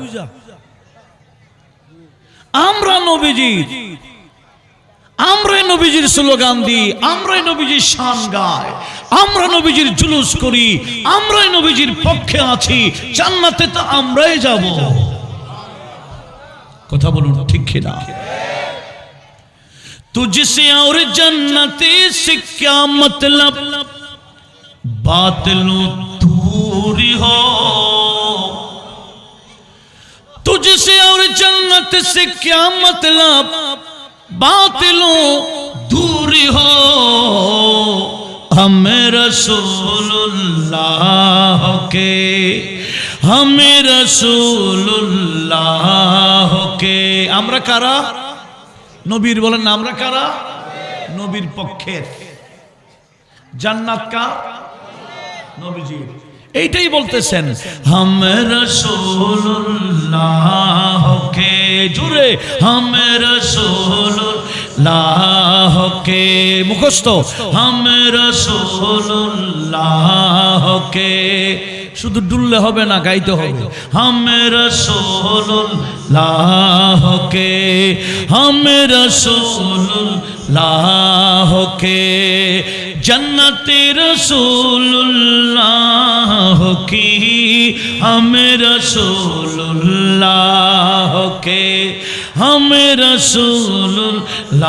আমরা নবীজির স্লোগান দিই, আমরাই নবীজির শান গাই, আমরা নবীজির জুলুস করি, আমরাই নবীজির পক্ষে আছি, জান্নাতে তো আমরাই যাব। কথা বলুন ঠিক কিনা? तुझसे और जन्नती से क्या मतलब, बातिलों दूरी हो। तुझसे और जन्नत से क्या मतलब, बातिलों दूरी हो। हमें रसूलुल्लाह के, हमें रसूलुल्लाह के। আমরা কারা? নবীর বলেন না, আমরা কারা? নবীর পক্ষের। জান্নাত কার? নবীজির। এইটাই বলতেছেন, হাম রাসূলুল্লাহ কে, জুড়ে হাম রাসূলুল্লাহ কে, মুখস্থ হাম রাসূলুল্লাহ কে। শুধু ডুললে হবে না, গাইতে হবে। হাম রাসূলুল্লাহ কে, হাম রাসূলুল্লাহ কে, जन्नते रसूलुल्लाह की, हमें रसूलुल्लाह के, हमें रसूलुल्लाह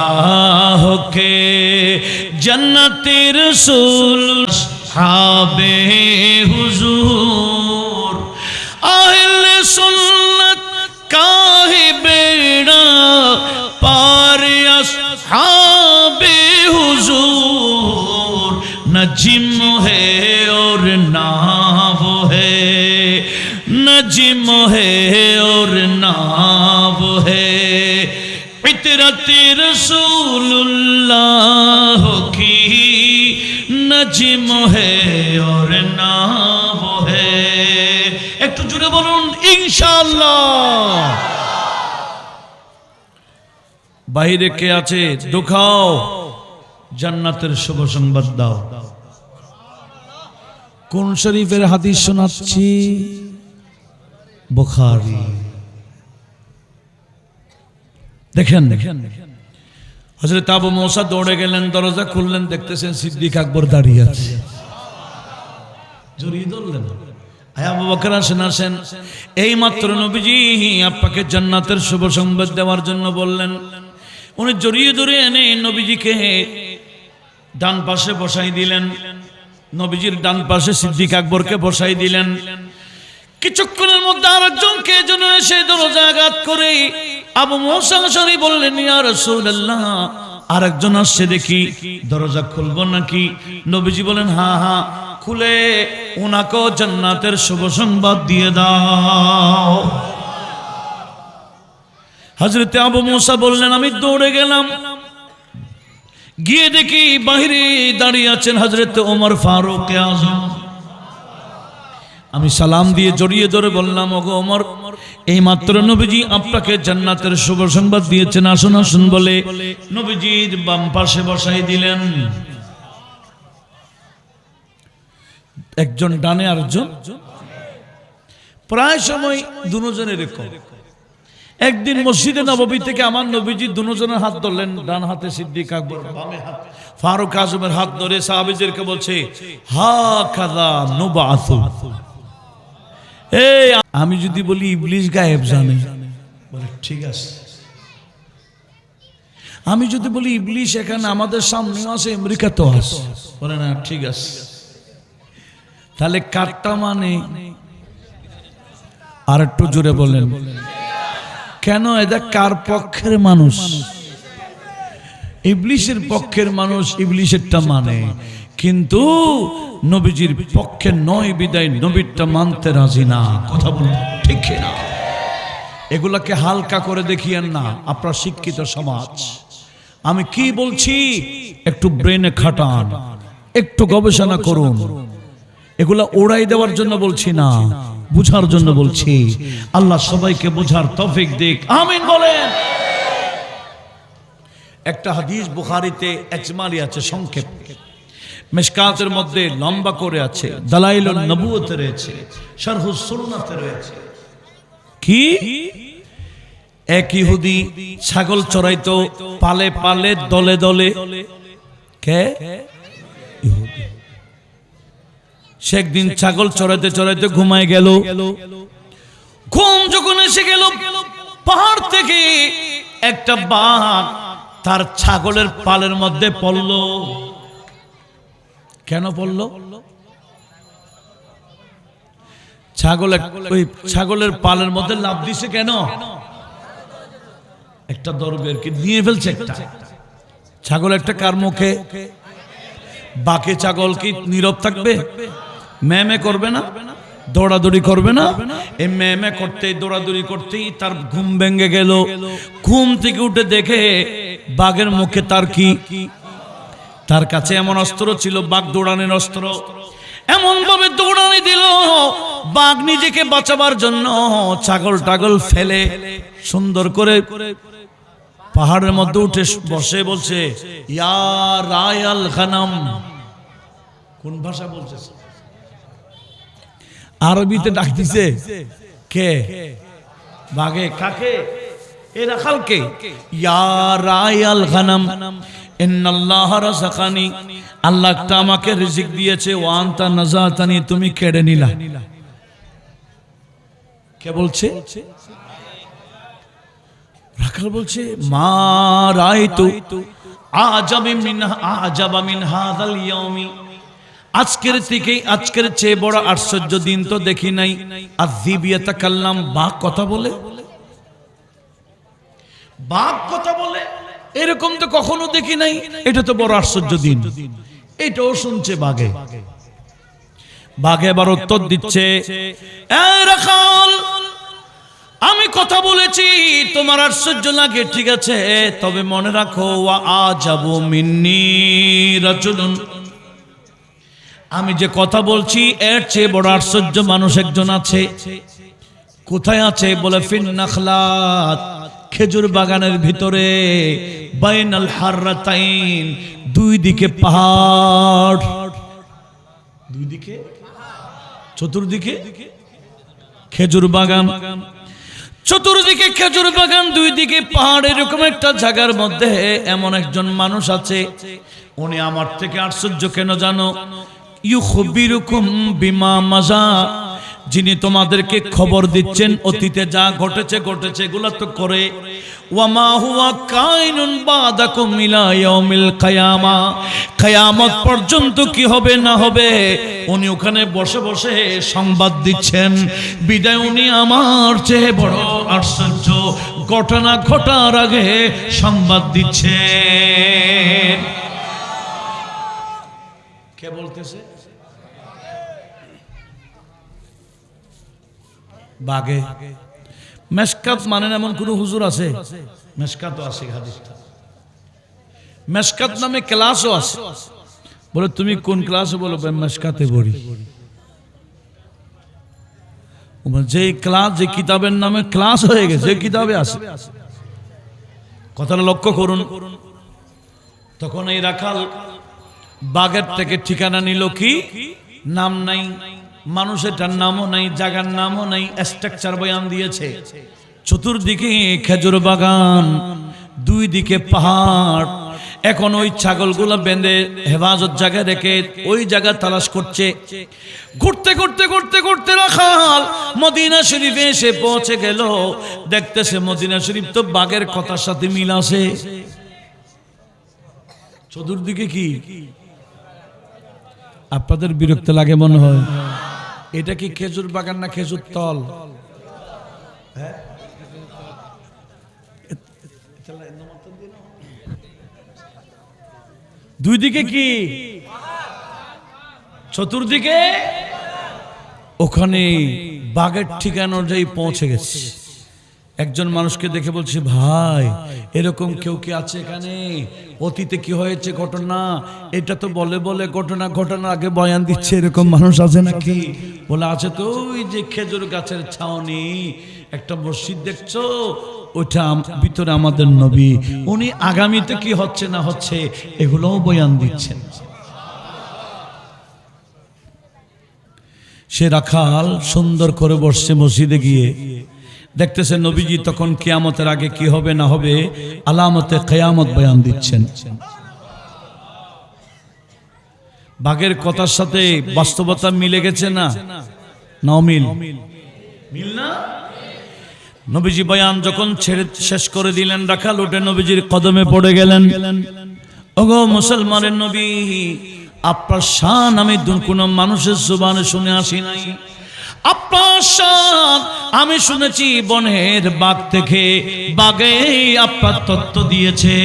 के। जन्नते रसूल साहबे हुजूर, अहले सुन्नत का ही बेड़ा पार, अस्हाबे हुजूर न जिम है और ना वो है, न जिम है और ना वो है। इतरत रसूलुल्लाह की न जिम है और ना वो है। एक तो जुड़े बोलून इंशाअल्लाह। बाहिरे के आछे दुखाओ, জান্নাতের শুভ সংবাদ দাও। কোন শরীফের হাদিস শোনাচ্ছি? বুখারী। দেখেন হযরত আবু মুসা দৌড়ে গেলেন, দরজা খুললেন, দেখতেছেন সিদ্দিক আকবর দাঁড়িয়ে আছে। জড়িয়ে ধরলেন, আয় আবু বকর আসেন আসেন। এই মাত্র নবীজি আপনাকে জান্নাতের শুভ সংবাদ দেওয়ার জন্য বললেন। উনি জড়িয়ে ধরে এনে নবীজিকে ডান পাশে বসাই দিলেন, নবীজির ডান পাশে সিদ্দিক আকবরকে বসাই দিলেন। কিছুক্ষণের মধ্যে আরেকজনকে যেন এসে দরজা আঘাত করে আবু মুসা আশআরী বললেন, ইয়া রাসূলুল্লাহ, আরেকজন আসছে দেখি, দরজা খুলবো নাকি? নবীজি বলেন, হ্যাঁ হ্যাঁ, খুলে ওনাকেও জান্নাতের শুভ সংবাদ দিয়ে দাও। হযরতে আবু মুসা বললেন, আমি দৌড়ে গেলাম, গিয়ে দেখি বাইরে দাঁড়িয়ে আছেন হযরত ওমর ফারুক আযম। আমি সালাম দিয়ে জড়িয়ে ধরে বললাম, ওগো ওমর, এই মাত্র নবীজি আপনাকে জান্নাতের শুভ সংবাদ দিয়েছেন, আসুন আসুন বলে নবীজির বাম পাশে বসাই দিলেন। একজন ডানে আরেকজন, প্রায় সময় দুজনের এরকম। একদিন মসজিদে নববী থেকে আমার নবীজি দুজনের হাত ধরলেন, ডান হাতে সিদ্দিক আকবর, বামে হাত ফারুক আজমের হাত ধরে সাহাবীদেরকে বলছে, হা কাযা নুবাসু। এই আমি যদি বলি ইবলিস গায়েব জানে, বলে ঠিক আছে। আমি যদি বলি ইবলিস এখানে আমাদের সামনেও আছে, আমেরিকাতেও আছে, বলে না ঠিক আছে। তাহলে কাটটা মানে আর একটু জোরে বলেন কেন? এরা কার পক্ষের মানুষ? ইবলিসের পক্ষের মানুষ, ইবলিসেরটা মানে, কিন্তু নবীজির পক্ষে নয় বিদায় নবীরটা মানতে রাজি না। কথা বলুন ঠিক না? এগুলাকে হালকা করে দেখিয়েন না আপনার শিক্ষিত সমাজ। আমি কি বলছি একটু ব্রেনে খাটান, একটু গবেষণা করুন। এগুলা ওড়াই দেওয়ার জন্য বলছি না, বুঝার জন্য বলছি। আল্লাহ সবাইকে বুঝার তৌফিক দিক, আমিন বলেন। একটা হাদিস বুখারীতে ইজমালি আছে, সংক্ষেপ, মিশকাতের মধ্যে লম্বা করে আছে, দালাইলুন নবুয়তে রয়েছে, শারহুস সুন্নাতে রয়েছে। কি? এক ইহুদি ছাগল চড়াইতো পালে পালে দলে দলে। কে? ইহুদি। সে একদিন ছাগল চড়াইতে চড়াইতে ঘুমায় গেল। ঘুম যখন এসে গেল, পাহাড় থেকে একটা বাঘ তার ছাগলের পালের মধ্যে পড়ল। কেন পড়ল? ছাগলের পালের মধ্যে লাফ দিছে কেন? একটা দরবের কি নিয়ে ফেলছে একটা ছাগল। একটা কার মুখে? বাকি ছাগল কি নীরব থাকবে? ম্যামে করবে না, দৌড়াদৌড়ি করবে না? এই ম্যামে করতে দৌড়াদৌড়ি করতেই তার ঘুম ভেঙে গেল। ঘুম থেকে উঠে দেখে বাঘের মুখে তার কি? তার কাছে এমন অস্ত্র ছিল, বাঘ দৌড়ানোর অস্ত্র। এমন ভাবে দৌড়ানি দিল, বাঘ নিজেকে বাঁচাবার জন্য ছাগল টাগল ফেলে সুন্দর করে পাহাড়ের মধ্যে উঠে বসে বলছে, ইয়া রায়াল গানাম। কোন ভাষা বলছে? আরবিতে ডাক দিছে। কে? বাঘে। কাকে? এ রাখালকে। ইয়া রায়াল গানাম ইন্নাল্লাহ রাযাকানি, আল্লাহ তা আমাকে রিজিক দিয়েছে, ওয়া আনতা নাযাতানি, তুমি কেড়ে নিলা। কে বলছে? রাখাল বলছে, মা রাইতু আজাবা মিন হাযাল ইয়াউমি, আজকের থেকে, আজকের চেয়ে বড় আশ্চর্য দিন তো দেখি নাই। আযীব ইয়াতাকাল্লাম, বাঘ কথা বলে। বাঘ কথা বলে এরকম তো কখনো দেখি নাই, এটা তো বড় আশ্চর্য দিন। এটাও শুনছে বাঘে। বাঘে এবার উত্তর দিচ্ছে, এই রাখাল, আমি কথা বলেছি, তোমার আশ্চর্য লাগে, ঠিক আছে, তবে মনে রাখো, ওয়া আজাবু মিন্নি রাজুলুন, আমি যে কথা বলছি এর চেয়ে বড় আশ্চর্য মানুষ একজন আছে। কোথায় আছে? বলে ফিন নাখলাত, খেজুর বাগানের ভিতরে, বাইনাল হাররাতাইন, দুই দিকে পাহাড়, দুই দিকে, চতুর্দিকে খেজুর বাগান, চতুর্দিকে খেজুর বাগান, দুই দিকে পাহাড়, এরকম একটা জায়গার মধ্যে এমন একজন মানুষ আছে। উনি আমার থেকে আশ্চর্য কেন জানো? ইউখবিরুকুম বিমা মাজা, যিনি তোমাদেরকে খবর দিচ্ছেন অতীতে যা ঘটেছে এগুলা তো করে। ওয়ামা হুয়া কাইনুন বাদাকুম ইলা ইয়াউমিল কিয়ামা, কিয়ামত পর্যন্ত কি হবে না হবে উনি ওখানে বসে বসে সংবাদ দিচ্ছেন। বিদায় উনি আমার চেয়ে বড় আশ্চর্য ঘটনা ঘটার আগে সংবাদ দিচ্ছেন। কে বলতেছে? বাগে। মেশকাত মানে এমন কোন হুজুর আছে? মেশকাত আছে হাদিসটা। মেশকাত নামে ক্লাসও আছে। বলে তুমি কোন ক্লাসে? বলো মেশকাতে পড়ি। যে ক্লাস, যে কিতাবের নামে ক্লাস হয়ে গেছে, যে কিতাবে আছে। কথাটা লক্ষ্য করুন। তখন এই রাখাল বাগের থেকে ঠিকানা নিল, কি নাম নাই, মানুষের নামও নাই, জায়গার নামও নাই, স্ট্রাকচার বয়ান দিয়েছে। চতুর্দিকে খেজুর বাগান, দুই দিকে পাহাড়। এখন ওই ছাগলগুলো বেঁধে হেফাজত জায়গায় রেখে ওই জায়গা তালাশ করছে। ঘুরতে ঘুরতে ঘুরতে ঘুরতে রাখাল মদিনা শরীফে এসে পৌঁছে গেল। দেখতেছে মদিনা শরীফ তো বাগের কথার সাথে মিল আছে। চতুর্দিকে কি? আপনাদের বিরক্ত লাগে মনে হয়? এটা কি খেজুর বাগান না খেজুর তল? দুই দিকে কি? চতুর্দিকে। ওখানে বাগের ঠিকানা অনুযায়ী পৌঁছে গেছে। একজন মানুষকে দেখে বলছে, ভাই এরকম কেউ কি আছে এখানে? অতীতে কি হয়েছে ঘটনা, এটা তো বলে বলে ঘটনা আগে বয়ান দিচ্ছে, এরকম মানুষ আছে নাকি? বলে আছে তো। ওই যে খেজুর গাছের ছাউনি একটা মসজিদ দেখছো, ওইটা ভিতরে আমাদের নবী, উনি আগামীতে কি হচ্ছে না হচ্ছে এগুলোও বয়ান দিচ্ছেন। সে রাখাল সুন্দর করে বসছে মসজিদে গিয়ে। দেখতেছে নবীজি তখন কিয়ামতের আগে কি হবে না হবে আলামতে কিয়ামত বয়ান দিচ্ছেন। বাগের কথার সাথে বাস্তবতা মিলে গেছে না? না মিল না? নবীজি বয়ান যখন ছেড়ে শেষ করে দিলেন, রাখাল উঠে নবীজির কদমে পড়ে গেলেন। ওগো মুসলমানের নবী, আপনার শান আমি কোন মানুষের জবানে শুনে আসি নাই। আপনার শান আমি শুনেছি বনের বাগ থেকে। বাগে আপনার তত্ত্ব দিয়েছে।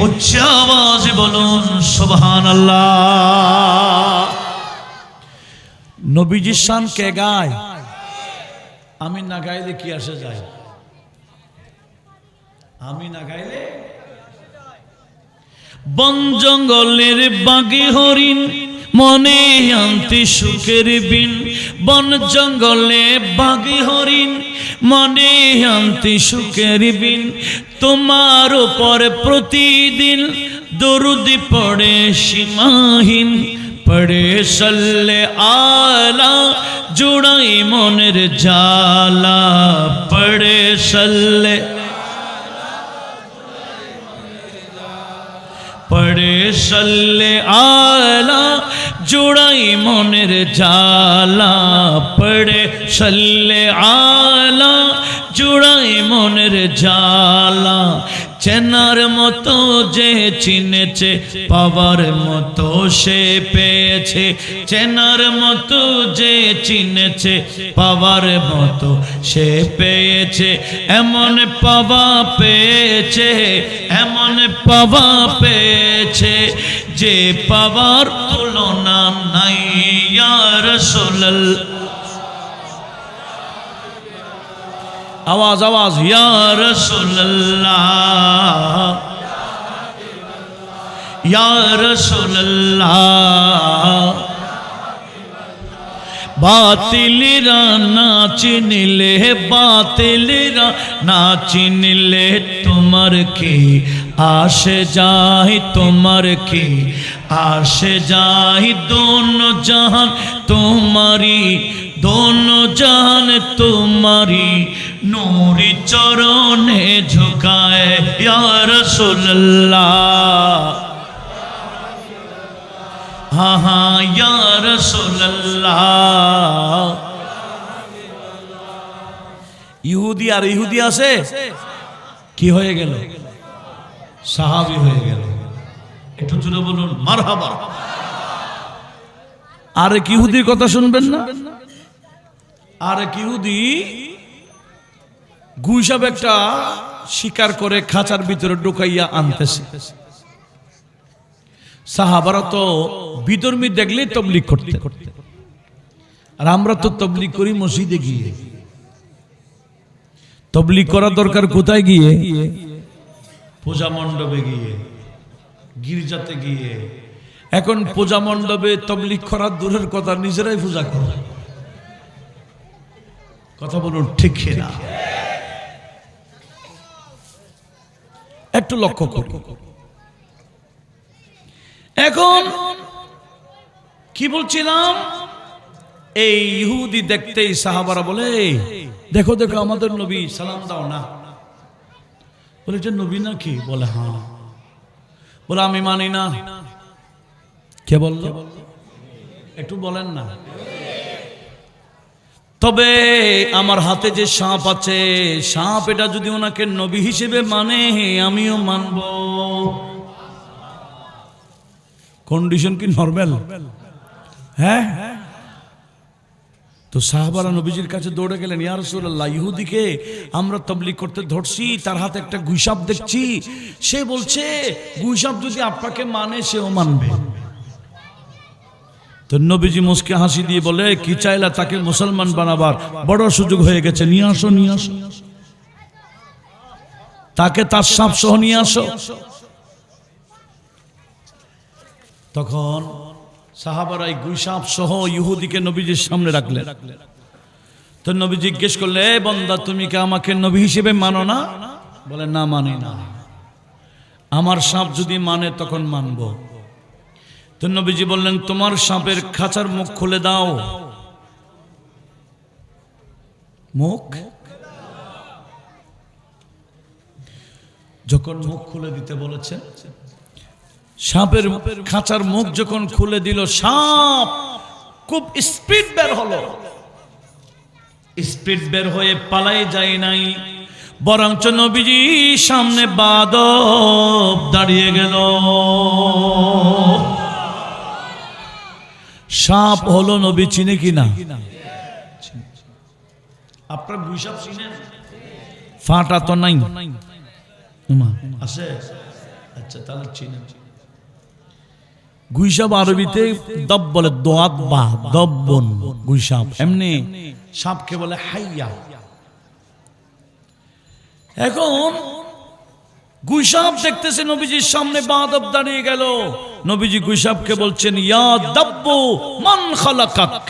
উচ্চ আওয়াজে বলুন সুবহানাল্লাহ। নবীজির শান কে গায়? আমি না গাইলে কি আসে যায়? আমি না গাইলে। বন জঙ্গলের বাগে হরিণ মনে আনতে সুখের বিন। বন জঙ্গলে বাগে হরিণ মনে আনতে সুখের বিন। তোমার উপর প্রতিদিন দরুদ পড়ে সীমাহীন। পড়ে সল্লে আলা জুড়াই মনের জালা। পড়ে সল্লে পড়ে সল্লে আলা জুড়াই মনের জালা। পড়ে সল্লে আলা জুড়াই মনের জালা। চেনার মতো যে চিনেছে পাওয়ার মতো সে পেয়েছে। চেনার মতো যে চিনেছে পাওয়ার মতো সে পেয়েছে। এমন পাওয়া পেয়েছে, এমন পাওয়া পেয়েছে যে পাওয়ার তুলনা নাই। ইয়া রাসূলুল্লাহ, আওয়াজ আওয়াজ, ইয়া রাসূলুল্লাহ, ইয়া রাসূলুল্লাহ। বাতিলরা না চিনলে, বাতিলরা না চিনলে তোমার কি আসে যায়, তোমার কি আসে যায়। দোনো জাহান তোমারি, দোনো জাহান তোমারি নূরি চরণে ঝুকায়। ইয়া রাসূলুল্লাহ, হ্যাঁ হ্যাঁ ইয়া রাসূলুল্লাহ। ইহুদি আর ইহুদি আছে, কি হয়ে গেল? সাহাবী হয়ে গেল। একটু জোরে বলুন মারহাবা। আর এক ইহুদির কথা শুনবেন না? আর এক ইহুদি গুইসাব একটা শিকার করে খাঁচার ভিতরে ঢুকাইয়া আনতেছে। সাহাবারা তো বিধর্মী দেখলে তবলিগ করতে, আর আমরা তো তবলিগ করি মসজিদে গিয়ে। তবলিগ করা দরকার কোথায় গিয়ে? পূজা মণ্ডপে গিয়ে। গির্জাতে গিয়ে। এখন পূজা মণ্ডপে তাবলীগ করার দূরের কথা, নিজেরাই পূজা করে। কথা বলুন ঠিক না? একটু লক্ষ্য করুন। এখন কি বলছিলাম, এই ইহুদি দেখতেই সাহাবারা বলে, দেখো দেখো আমাদের নবী, সালাম দাও না। বলে এটা নবী নাকি? বলে হ্যাঁ। বলে আমি মানি না। কে বলল? একটু বলেন না। তবে আমার হাতে যে সাপ আছে, সাপ এটা যদি ওনাকে নবী হিসেবে মানে, আমিও মানব। কন্ডিশন কি নরমাল? হ্যাঁ। তো সাহাবারা নবীজির কাছে দৌড়ে গেলেন, ইয়া রাসূলুল্লাহ, ইহুদিকে আমরা তাবলীগ করতে ধরছি, তার হাতে একটা গুইসাপ দেখছি, সে বলছে গুইসাপ যদি আপনাকে মানে সেও মানবে। তো নবীজি মুস্কে হাসি দিয়ে বলে, কি চাইলা? তাকে মুসলমান বানাবার বড় সুযোগ হয়ে গেছে, নিয়ে আসো নিয়ে আসো, তাকে তার সাপ সহ নিয়ে আসো। তখন সাহাবারা গুইসাপ সহ ইহুদিকে নবীজির সামনে রাখলেন। তো নবী জিজ্ঞেস করলে, এ বান্দা, তুমি কি আমাকে নবী হিসেবে মানো না? বলে না, মানি না। আমার সাপ যদি মানে তখন মানব। তো নবীজি বললেন, তোমার সাপের খাঁচার মুখ খুলে দাও। মুখ যখন মুখ খুলে দিতে বলেছেন, সাপের খাঁচার মুখ যখন খুলে দিল, সাপ খুব স্পিড বের হলো। স্পিড বের হয়ে পালাই যায় নাই, বরঞ্চ নবীজি সামনে বাদব দাঁড়িয়ে গেল। সাপ হলো নবী, চিনে কিনা? আপনার গুইসাপ চিনেন? ফাটা তো নাই আছে? আচ্ছা, তাহলে চিনেন। গুইসাপ আরবিতে দব বলে, দোয়াত বা দব্বন। গুইসাপ এমনি, সাপকে বলে হাইয়া। এখন গুইসাপ দেখতেছে নবীজির সামনে বাদব দাঁড়িয়ে গেল। নবীজি গুইসাপকে বলছেন, ইয়া দাব্বু মান খালাকাক।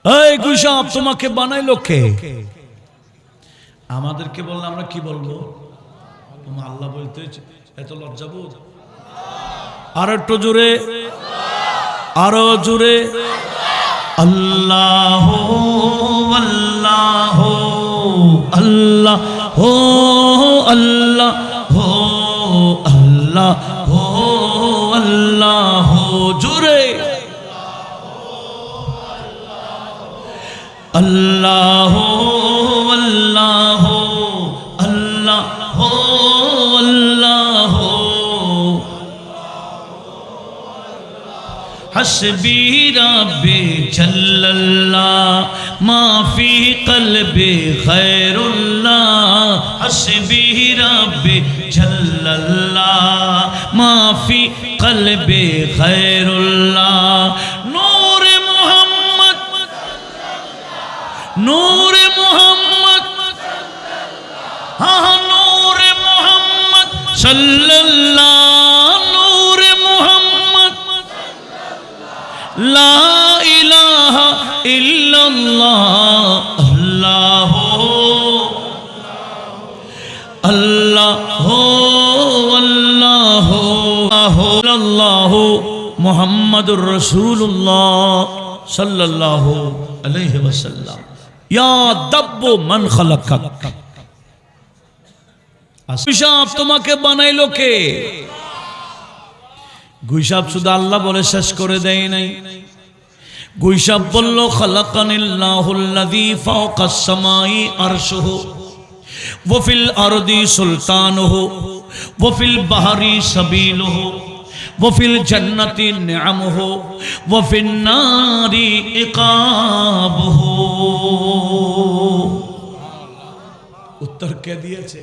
এই গুইসাপ, তোমাকে বানাইলো কে? আমাদেরকে বললে আমরা কি বলবো? তোমার আল্লাহ বলতে এত লজ্জাবোধ? আর একটু জোরে, আরো জোরে। আল্লাহ আল্লাহ আল্লাহ হো আল্লাহ হো আল্লাহ হো আল্লাহ জোরে। আল্লাহ আল্লাহ আল্লাহ আল্লাহ حسبي ربي جل الله ما في قلبي خير الله حسبي ربي جل الله ما في قلبي خير الله نور محمد نور محمد ها نور محمد صلى الله نور محمد لا إله إلا الله الله الله الله الله محمد رسول الله صلى الله عليه وسلم يا دب من خلقك গুইসাপ তোমাকে বানাইলো কে? গুইসাপ শুধু আল্লাহ বলে শেষ করে দেয় নাই। গুইসাপ বলল, খালাকানিল্লাহুল্লাযী ফাওকাস সামাই আরশুহু ওয়া ফিল আরদি সুলতানুহু ওয়া ফিল বাহরি সাবিলুহু ওয়া ফিল জান্নাতি নিআমুহু ওয়া ফিন নারি ইকাবুহু। উত্তর কে দিয়েছে?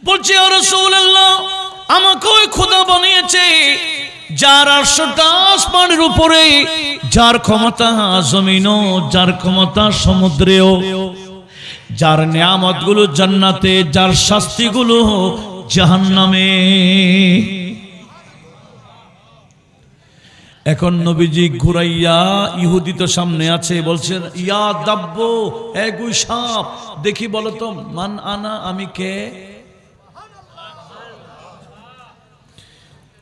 বলছে, ইয়া রাসূলুল্লাহ, আমাকে ওই খোদা বানিয়েছে যার আরশটা আসমানের উপরে, যার ক্ষমতা জমিনও, যার ক্ষমতা সমুদ্রেও, যার নিয়ামতগুলো জান্নাতে, যার শাস্তিগুলো জাহান্নামে। এখন নবীজি ঘুরাইয়া, ইহুদি তো সামনে আছে, বলছেন ইয়া দাব্ব, এ গুই সাপ, দেখি বলো তো মান আনা, আমি কে?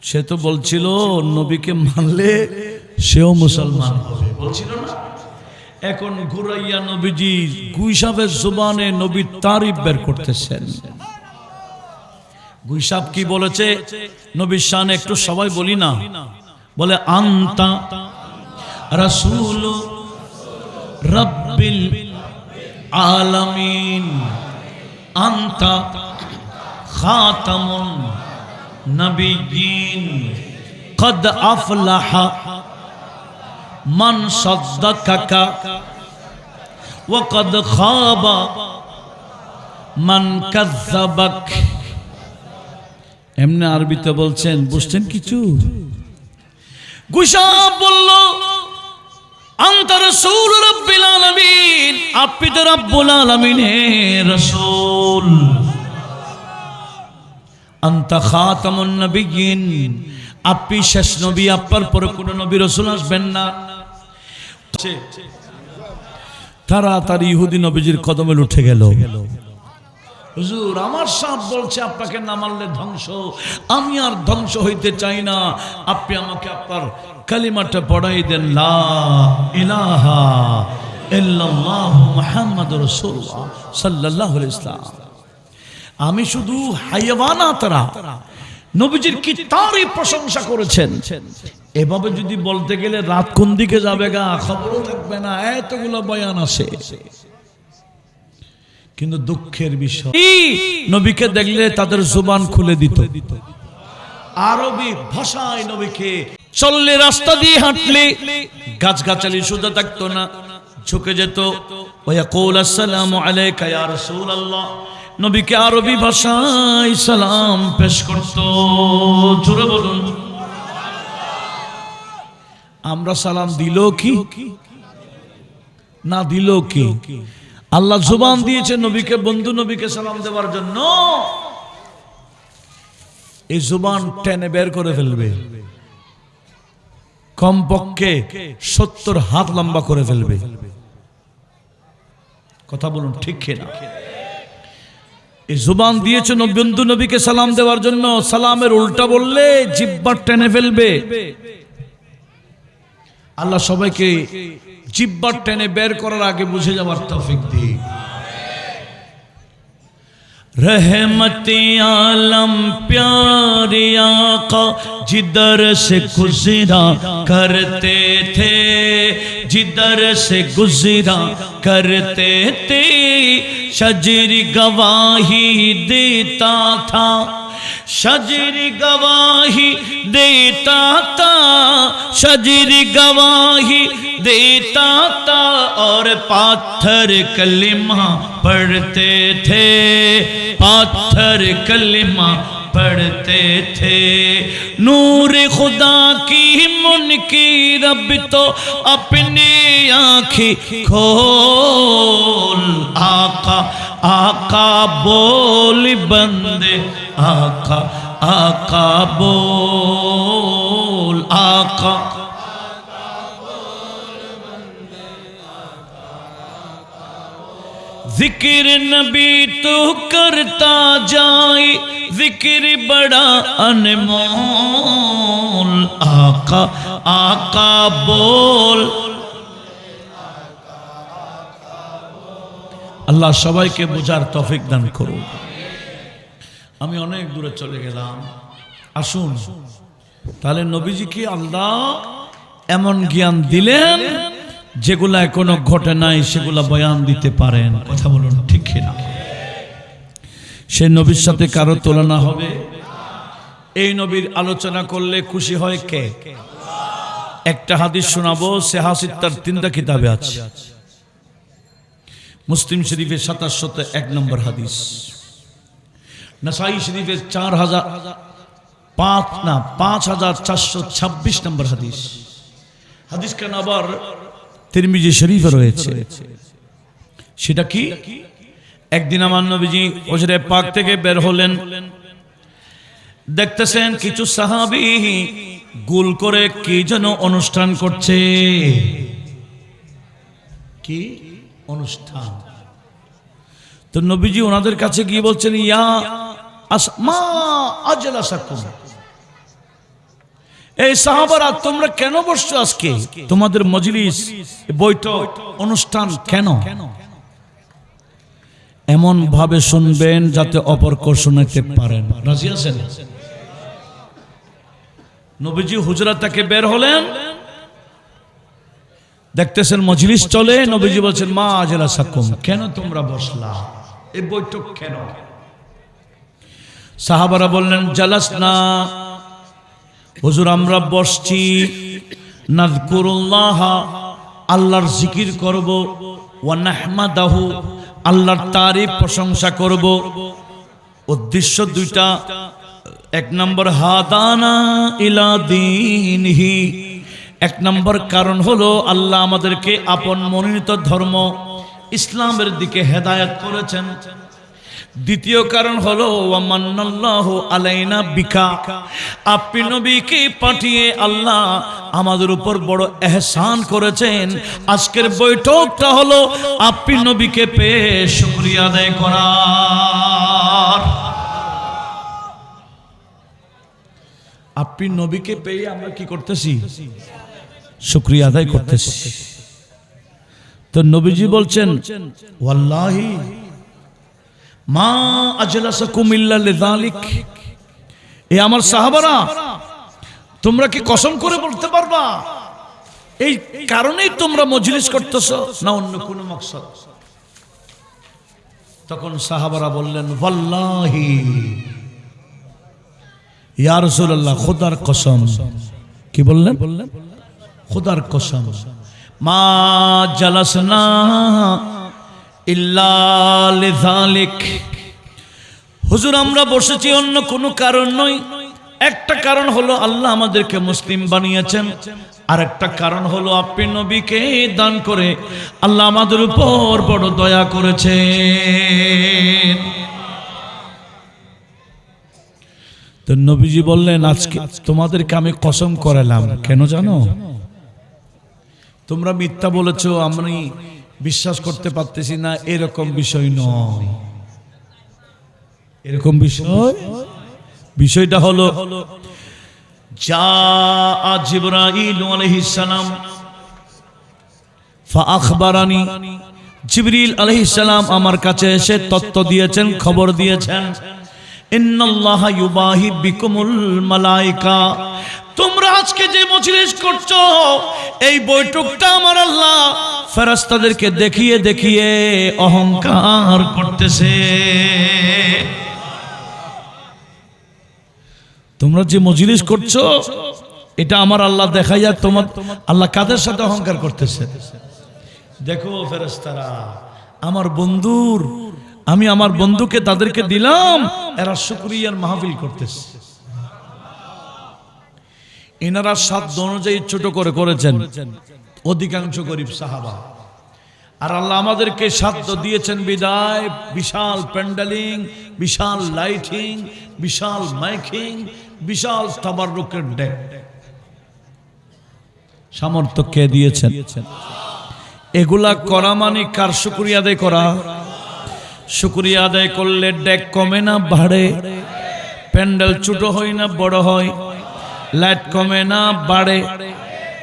সে তো বলছিল নবীকে মানলে সেও মুসলমান হবে, বলছিল না? এখন ঘুরাইয়া নবীজি গুই সাপের জবানে নবীর তারিফ বের করতেছেন। গুই সাপ কি বলেছে নবীর শানে একটু সবাই বলি না? বলে আনতা রাসূল রাব্বিল আলামিন, আনতা খাতামুন নবিয়্যিন, কদ আফলাহা মান সাদ্দাকাকা ওয়া কদ খাবা মান কাযযাবাক। এমনি আরবিতে বলছেন, বুঝছেন কিছু? গুশাব বলল আনতা রাসূল রাব্বিল আলামিন, আপনি তো রব্বুল আলামিনের রাসূল। আনতা খাতামুন নবিয়্যিন, আপনি শেষ নবী, আপনার পরে কোন নবী রাসূল আসবেন না। তাড়াতাড়ি ইহুদি নবীজির কদমে উঠে গেল। হুজুর, আমার সাপ বলছে আপনাকে না মারলে ধ্বংস, আমি আর ধ্বংস হইতে চাই না, আপনি আমাকে আপনার কালিমাটা পড়াই দেন, লা ইলাহা ইল্লাল্লাহু মুহাম্মাদুর রাসূলুল্লাহ সাল্লাল্লাহু আলাইহি ওয়াসাল্লাম। আমি শুধু হাইওয়ানাতরা নবীজির কি তারিফ প্রশংসা করেছেন। এভাবে যদি বলতে গেলে রাত কোন দিকে যাবে গা খবরও থাকবে না, এতগুলো বয়ান আছে। কিন্তু দুঃখের বিষয়, নবীকে দেখলে তাদের জবান খুলে দিত, আরবি ভাষায় নবীকে চললে, রাস্তা দিয়ে হাঁটলে গাছগাছালি সোজা থাকতো না, ঝুঁকে যেত। ওয়াকুল আসসালামু আলাইকা ইয়া রাসূলুল্লাহ, নবীকে আরবি ভাষায় সালাম পেশ করত। জোরে বলুন। আমরা সালাম দিল কি না দিল কি? আল্লাহ জুবান দিয়েছে নবীকে, বন্ধু নবীকে সালাম দেওয়ার জন্য। এই জুবান টেনে বের করে ফেলবে, কমপক্ষে 70 হাত লম্বা করে ফেলবে। কথা বলুন ঠিক কিনা? এই জুবান দিয়েছে বন্ধু নবীকে সালাম দেওয়ার জন্য। সালামের উল্টা বললে জিহ্বা টেনে ফেলবে। আল্লাহ সবাইকে জিহ্বা টেনে বের করার আগে বুঝে যাওয়ার তৌফিক দিন। रहमते आलम प्यारे आका जिधर से गुजरा करते थे, जिधर से गुजरा करते थे, शजरी गवाही देता था, शजरी गवाही देता था, शजरी गवाही देता था, और पाथर कलिमा पढ़ते थे, पाथर कलिमा पढ़ते थे। नूर खुदा की मुनकीर अब तो अपनी आँखें खोल, आका आका बोल बंदे, आका आका बोल, आका जिक्र नबी तो करता जाए, जिक्र बड़ा अनमोल, आका आका बोल। আল্লাহ সবাইকে বোঝার তৌফিক দান করুন। আমি অনেক দূরে চলে গেলাম, আসুন তাহলে নবীজিকে আল্লাহ এমন জ্ঞান দিলেন যেগুলা এখনো ঘটে নাই, সেগুলা বয়ান দিতে পারেন। কথা বলুন ঠিক কিনা? সে নবীর সাথে কারো তুলনা হবে? এই নবীর আলোচনা করলে খুশি হয় কে? একটা হাদিস শোনাবো, সে হাদিস তার 3টা কিতাবে আছে। মুসলিম শরীফের 2701 নম্বর হাদিস, নাসাই শরীফের 5426 নম্বর হাদিস। হাদিস কেন আবার তিরমিজি শরীফে রয়েছে। সেটা কি? একদিন আমার নবীজি হজরে পাক থেকে বের হলেন, দেখতেছেন কিছু সাহাবী গোল করে কি যেন অনুষ্ঠান করছে। কি অনুষ্ঠান? তো নবীজি ওনাদের কাছে গিয়ে বলছেন, ইয়া মা আজলাসাকুম, এই সাহাবারা তোমরা কেন বসছো আজকে? তোমাদের মজলিস, বৈঠক, অনুষ্ঠান কেন? এমন ভাবে শুনবেন যাতে অপর কেউ শুনতে পারেন। রাজি আছেন? নবীজি হুজরাত থেকে বের হলেন, দেখতেছেন মজলিস চলে। নবীজি বলছেন, মা আজলাসাকুম, কেন তোমরা বসলা? এই বৈঠক কেন? সাহাবারা বললেন, জালাসনা, হুজুর আমরা বসছি, নাযকুরুল্লাহ, আল্লাহর জিকির করব, ওয়া নাহমাদাহু, আল্লাহর তারিফ প্রশংসা করব। উদ্দেশ্য দুইটা। এক নম্বর, হাদানা ইলা দীনিহি, এক নম্বর কারণ হলো আল্লাহ আমাদেরকে আপন মনোনীত ধর্ম ইসলামের দিকে হেদায়েত করেছেন। দ্বিতীয় কারণ হলো ওয়ামান্নাল্লাহু আলাইনা বিকা, আপনি নবীকে পাঠিয়ে আল্লাহ আমাদের উপর বড় এহসান করেছেন। আজকের বৈঠকটা হলো আপনি নবীকে পেয়ে শুকরিয়া আদায় করার। আপনি নবীকে পেয়ে আমরা কি করতেছি? শুকরিয়া আদায় করতেছি। তো নবীজি বলছেন, ওয়াল্লাহি মা আজলাসাকুম ইল্লা লিযালিক, এই আমার সাহাবারা তোমরা কি কসম করে বলতে পারবা এই কারণেই তোমরা মজলিস করতেছো, না অন্য কোনো মাকসাদ? তখন সাহাবারা বললেন, ওয়াল্লাহি ইয়া রাসূলুল্লাহ, খোদার কসম। কি বললেন? খোদার কসম, মা জালাসনা ইল্লা লিযালিক, হুজুর আমরা বসেছি অন্য কোনো কারণ নয়। একটা কারণ হলো আল্লাহ আমাদেরকে মুসলিম বানিয়েছেন, আর একটা কারণ হলো আপনি নবীকে দান করে আল্লাহ আমাদের উপর বড় দয়া করেছেন। তো নবীজি বললেন, আজকে তোমাদেরকে আমি কসম করালাম, কেন জানো? তোমরা মিথ্যা বলেছো, আমি বিশ্বাস করতে পারতেছি না, এরকম বিষয় নয়। এরকম বিষয়টা হলো, যা জিবরাইল আলাইহিস সালাম ফাআখবারানি, জিবরিল আলাইহিস সালাম আমার কাছে এসে তথ্য দিয়েছেন, খবর দিয়েছেন, ইন্নাল্লাহা ইউবাহি বিকুমুল মালায়েকা, তোমরা আজকে যে মজলিস করছো এই বৈঠকটা আমার আল্লাহ ফেরেশতাদেরকে দেখিয়ে দেখিয়ে অহংকার করতেছে। তোমরা যে মজলিস করছো এটা আমার আল্লাহ দেখাইয়া তোমার আল্লাহ কাদের সাথে অহংকার করতেছে। দেখো ফেরেশতারা, আমার বন্ধুর, আমি আমার বন্ধুকে তাদেরকে দিলাম, এরা শুকরিয়ার মাহফিল করতেছে। এনারা সাধ্য অনুযায়ী ছোট করে করেছেন অধিকাংশ গরিব সাহাবা, আর আল্লাহ আমাদেরকে সাধ্য দিয়েছেন বিদায় বিশাল প্যান্ডেলিং, বিশাল লাইটিং, বিশাল মাইকিং, বিশাল তাবাররুকের ডেক। সামর্থ্য কে দিয়েছেন? এগুলা করা মানে কার শুকরিয়া আদায় করা? শুকরিয়া আদায় করলে ডেক কমে না বাড়ে? প্যান্ডেল ছোট হয় না বড় হয়? লাইট কমে না বাড়ে?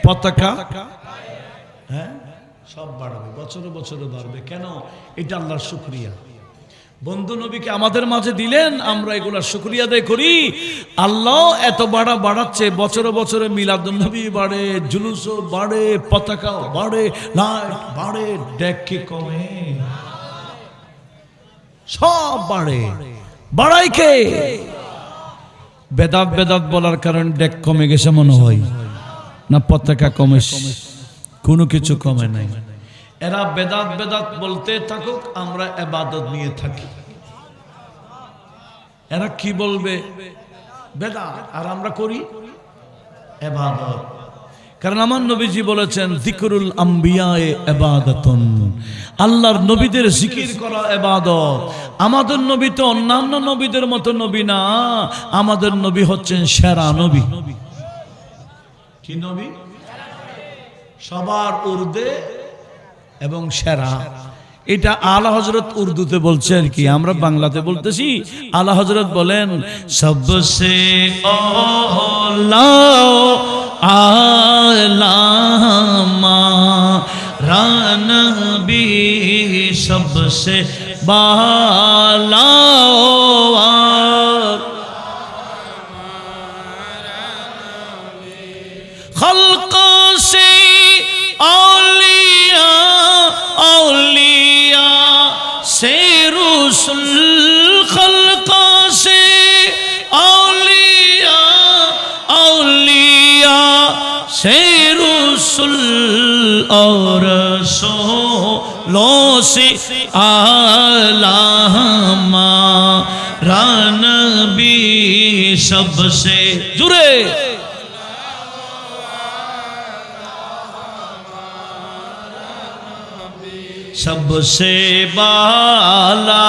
পতাকা হ্যাঁ সব বাড়বে, বছরে বছরে বাড়বে। কেন? এটা আল্লাহর শুকরিয়া। বন্ধু নবীকে আমাদের মাঝে দিলেন, আমরা এগুলার শুকরিয়া আদায় করি। আল্লাহ এত বাড়াচ্ছে, বছরে বছরে মিলাদুন নবী বাড়ে, জুলুসও বাড়ে, পতাকাও বাড়ে, লাইট বাড়ে, ডেক কি কমে? সব বাড়ে। বাড়াই কে? বেদাত বেদাত বলার কারণে ডেক কমে গেছে মনে হয় না? পতাকা কমে? কোনো কিছু কমে নাই। এরা বেদাত বেদাত বলতে থাকুক, আমরা ইবাদত নিয়ে থাকি। এরা কি বলবে? বেদাত, আর আমরা করি ইবাদত। কারণ আমার নবীজি বলেছেন যিকরুল আম্বিয়ায়ে ইবাদাতুন, আল্লাহর নবীদের জিকির করা ইবাদত। আমাদের নবী তো অন্যান্য নবীদের মতো নবী না, আমাদের নবী হচ্ছেন সেরা নবী। কি নবী? সবার ঊর্ধ্বে এবং সেরা। এটা আলা হযরত উর্দুতে বলছে আর কি, আমরা বাংলাতে বলতেছি। আলা হযরত বলেন সবসে আলা আলামা রানবী সবসে বালা खल्क़ से औलिया, औलिया से रसूल, खल्क़ से औलिया, औलिया से रसूल और रसूलों से आला हमारा नबी सबसे जुड़े। सबसे बाला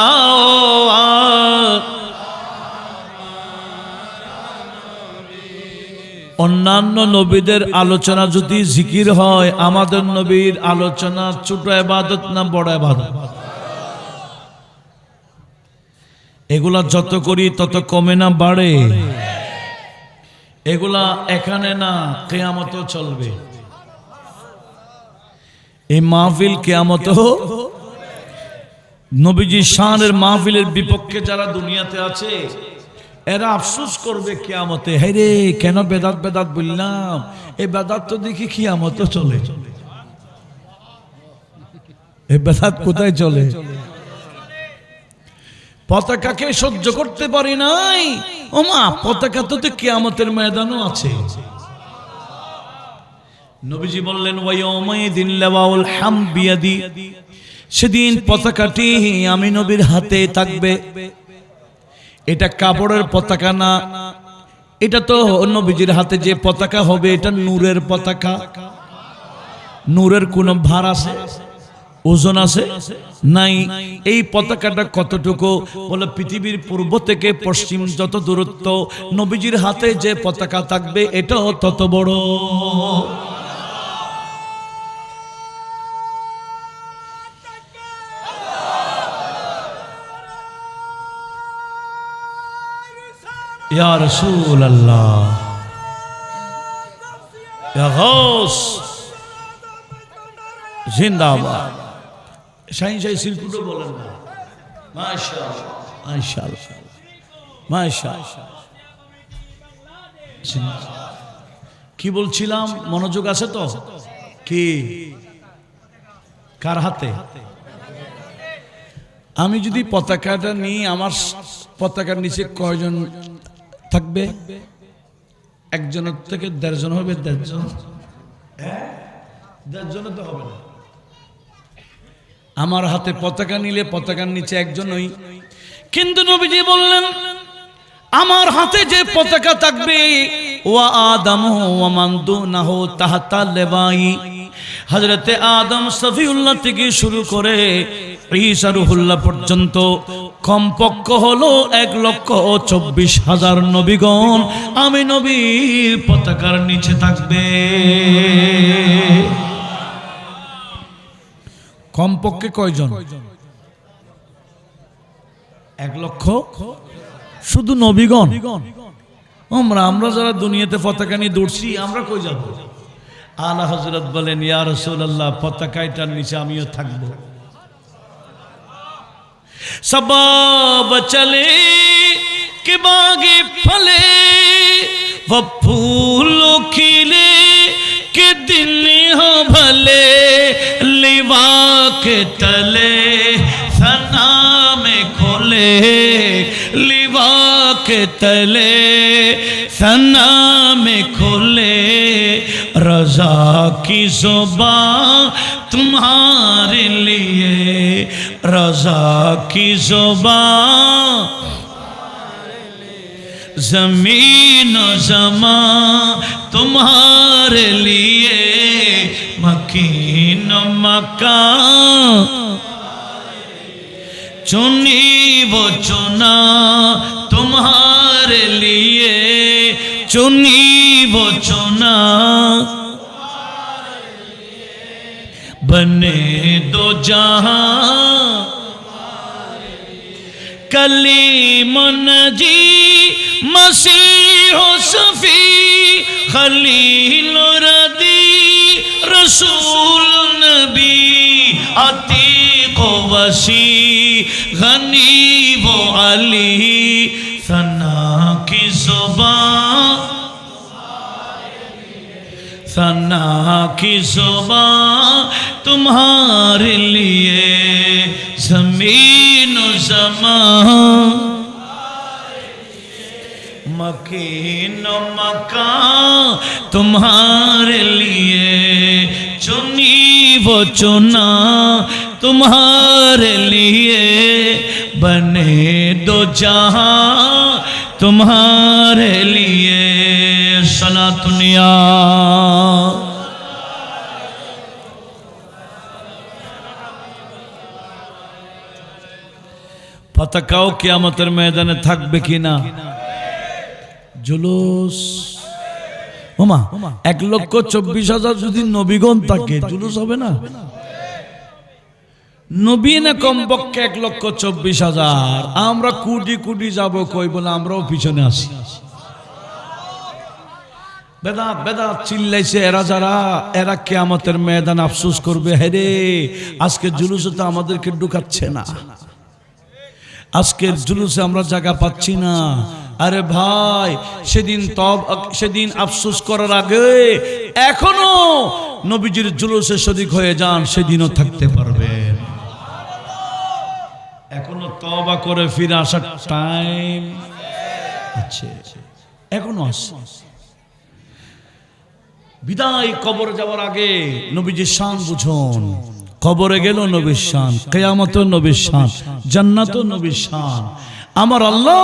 অন্যান্য নবীদের আলোচনা যদি জিকির হয়, আমাদের নবীর আলোচনা ছোট ইবাদত না বড় ইবাদত? এগুলা যত করি তত কমে না বাড়ে? এগুলা এখানে না, কিয়ামতেও চলবে। এই মাহফিল কিয়ামত, নবীজি শানের মাহফিলের বিপক্ষে যারা দুনিয়াতে আছে এরা আফসোস করবে কিয়ামতে, হে রে কেন বেদাত বেদাত বললাম, এই বেদাত তো দেখি কিয়ামত চলে। এই বেদাত কোথায় চলে? পতাকাকে সহ্য করতে পারি নাই, ওমা পতাকা তো কিয়ামতের ময়দানও আছে। নবীজি বললেন ওয়ায়াউমাইদিন লাওয়াউল হামদ বিয়াদি, সেদিন পতাকাটি আমি নবীর হাতে থাকবে। এটা কাপড়ের পতাকা না, এটা তো নবীজির হাতে যে পতাকা হবে এটা নূরের পতাকা। নূরের কোন ভার আছে, ওজন আছে নাই? এই পতাকাটা কতটুকু? বলে পৃথিবীর পূর্ব থেকে পশ্চিম যত দূরত্ব, নবীজির হাতে যে পতাকা থাকবে এটাও তত বড়। ইয়া রাসূলুল্লাহ, ইয়া গাউস জিন্দাবাদ। শাহিন শাহী সিরকুটও বলেন না, মাশাআল্লাহ মাশাআল্লাহ মাশাআল্লাহ। কি বলছিলাম, মনোযোগ আছে তো? কি কার হাতে? আমি যদি পতাকাটা নিই, আমার পতাকার নিচে কয়জন থাকবে? একজনের থেকে 1.5 জন হবে। 1.5 জন? 1.5 জন তো হবে না। আমার হাতে পতাকা নিলে পতাকার নিচে একজনই। কিন্তু নবীজি বললেন আমার হাতে যে পতাকা থাকবে, ওয়া আদমু ওয়া মান দুনাহু তাহতা লিবাই, হযরতে আদম সফিউল্লাহ থেকে শুরু করে ঈসা রূহুল্লাহ পর্যন্ত কমপক্ষ হলো 1,24,000 নবীগণ আমি নবীর পতাকার নিচে থাকবে। কমপক্ষে কয়জন? 1 লক্ষ। শুধু নবীগণ? আমরা যারা দুনিয়াতে পতাকা নিয়ে দৌড়ছি, আমরা কই যাব? আলা হযরত বলেন ইয়া রাসূলুল্লাহ, পতাকাটার নিচে আমিও থাকব। सबब चले के बागे फले, वो फूलों खिले के दिल हो भले, लिवा के तले सना में खोले, लिवा के तले सना में खोले, रजा की ज़ुबान तुम्हारे लिए, रजा की ज़ुबान जमीन जमा तुम्हारे लिए मकीन मकान चुनी वो चुना तुम्हारे लिए चुनी वो चुना बने दो जहां कलीम नजी मसीह सफी खलील रदी रसूल नबी अतीक वसी गनी वो अली सना की ज़ुबान सना की ज़ुबान तुम्हारे लिए ज़मीन ज़मान मकीन मकान तुम्हारे लिए चुनी वो चुना तुम्हारे लिए बने दो जहां तुम्हारे लिए सलातुनिया पताकाओ कियामतेर मैदाने থাকবে কিনা जुलूस ওমা 1,24,000 যদি নবীগণ থাকে জুলুস হবে না নবী না কমপক্ষে 1,24,000 আমরা কোটি কোটি যাব কই বলে আমরাও পিছনে আসি বেদাত বেদাত চিল্লাইছে এরা যারা এরা কিয়ামতের ময়দানে আফসোস করবে হেরে আজকে জুলুসে তো আমাদেরকে ঢুকাচ্ছে না আজকের জুলুসে আমরা জায়গা পাচ্ছি না আরে ভাই সেদিন আফসোস করার আগে এখনো নবীজির জুলুসে শরীক হয়ে যান সেদিনও থাকতে পারবেন এখনো তওবা করে ফিরে আসার টাইম আছে এখনো আছে বিদায় কবর যাওয়ার আগে নবীজির শান বুঝুন কবরে গেল নবীর শান কিয়ামতে নবীর শান জান্নাতে নবীর শান আমার আল্লাহ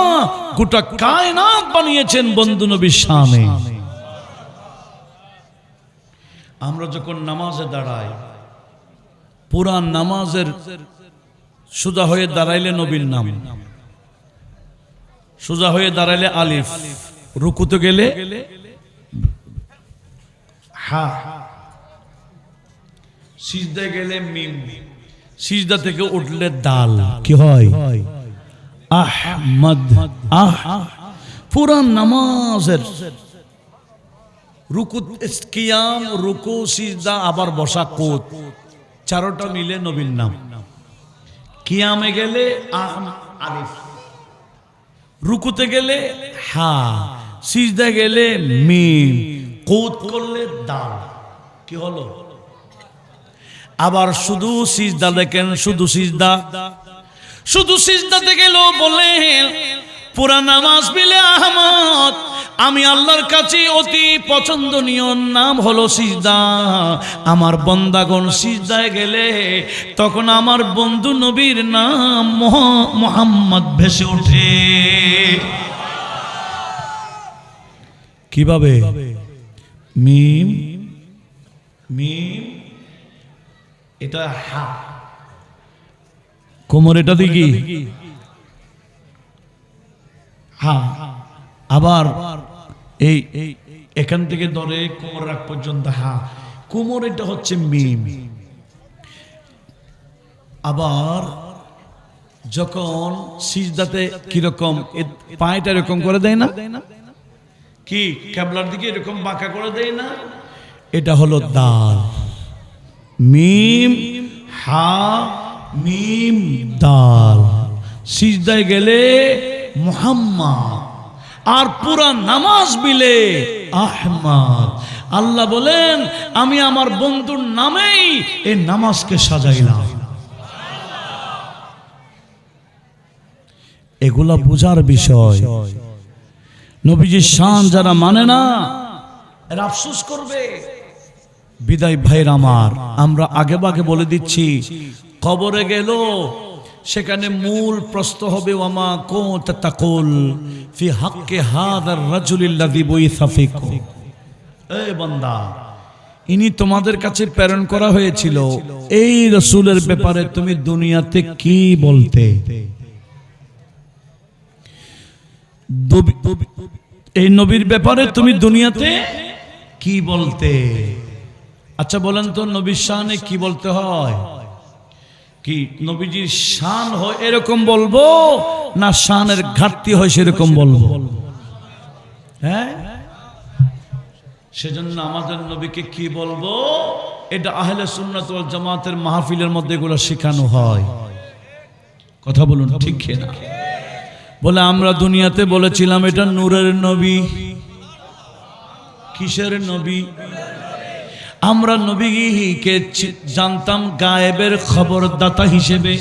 গোটা কায়নাত বানিয়েছেন বন্ধু নবীর শানে আমরা যখন নামাজে দাঁড়াই পুরা নামাজের সোজা হয়ে দাঁড়াইলে নবীর নাম সোজা হয়ে দাঁড়াইলে আলিফ রুকুতে গেলে হা সিজদা গেলে মিম সিজদা থেকে উঠলে দাল কি হয় আহমদ পুরা নামাজের রুকু কিয়াম রুকু সিজদা আবার বসা কোত চারটা মিলে নবীর নাম কিয়ামে গেলে আলিফ রুকুতে গেলে হা সিজদা গেলে মিম কোত করলে দাল কি হলো আবার শুধু সিজদা দেখেন শুধু সিজদাতে গেল বলে পুরা নামাজ মিলে আহমদ আমি আল্লাহর কাছে অতি পছন্দনীয় নাম হলো সিজদা আমার বান্দাগণ সিজদায় গেলে তখন আমার বন্ধু নবীর নাম মুহাম্মদ ভেসে ওঠে কিভাবে মিম মিম এটা হা কোমর এটা দিকে হা আবার এই এখান থেকে ধরে কোমর রাখ পর্যন্ত হা কোমর এটা হচ্ছে মিম আবার যখন সিজদাতে কিরকম পায়টা এরকম করে দেয় না কি কিবলার দিকে এরকম বাঁকা করে দেয় না এটা হলো দাল মিম হা মিম দাল সিজদায় গেলে মুহাম্মদ আর পুরা নামাজ মিলে আহমদ আল্লাহ বলেন আমি আমার বন্ধুর নামেই এই নামাজকে সাজাইলাম এগুলা বোঝার বিষয় নবীজির শান যারা মানে না এরা আফসোস করবে বিদায় ভাইর আমার আমরা আগে ভাগে বলে দিচ্ছি কবরে গেল সেখানে মূল প্রশ্ন হবে ওয়ামা কুনতা তাকুল ফি হাক্কি হাযার রাজুলিল্লাযী বুইসা ফীকুম। এই বান্দা, ইনি তোমাদের কাছে প্রেরণ করা হয়েছিল, এই রাসূলের ব্যাপারে তুমি দুনিয়াতে কি বলতে? এই নবীর ব্যাপারে তুমি দুনিয়াতে কি বলতে? আচ্ছা বলেন তো, নবীর শানে কি বলতে হয়? কি নবীজির শান হয় এরকম বলবো, না শানের ঘাটতি হয় সেরকম বলবো? হ্যাঁ, সেজন্য আমাদের নবীকে কি বলবো, এটা আহলে সুন্নাত ওয়াল জামাতের মাহফিলের মধ্যে এগুলো শেখানো হয়। কথা বলুন ঠিক কিনা? বলে আমরা দুনিয়াতে বলেছিলাম এটা নূরের নবী। কিসের নবী? আমরা নবীকে জানতাম গায়েবের খবরদাতা হিসেবে,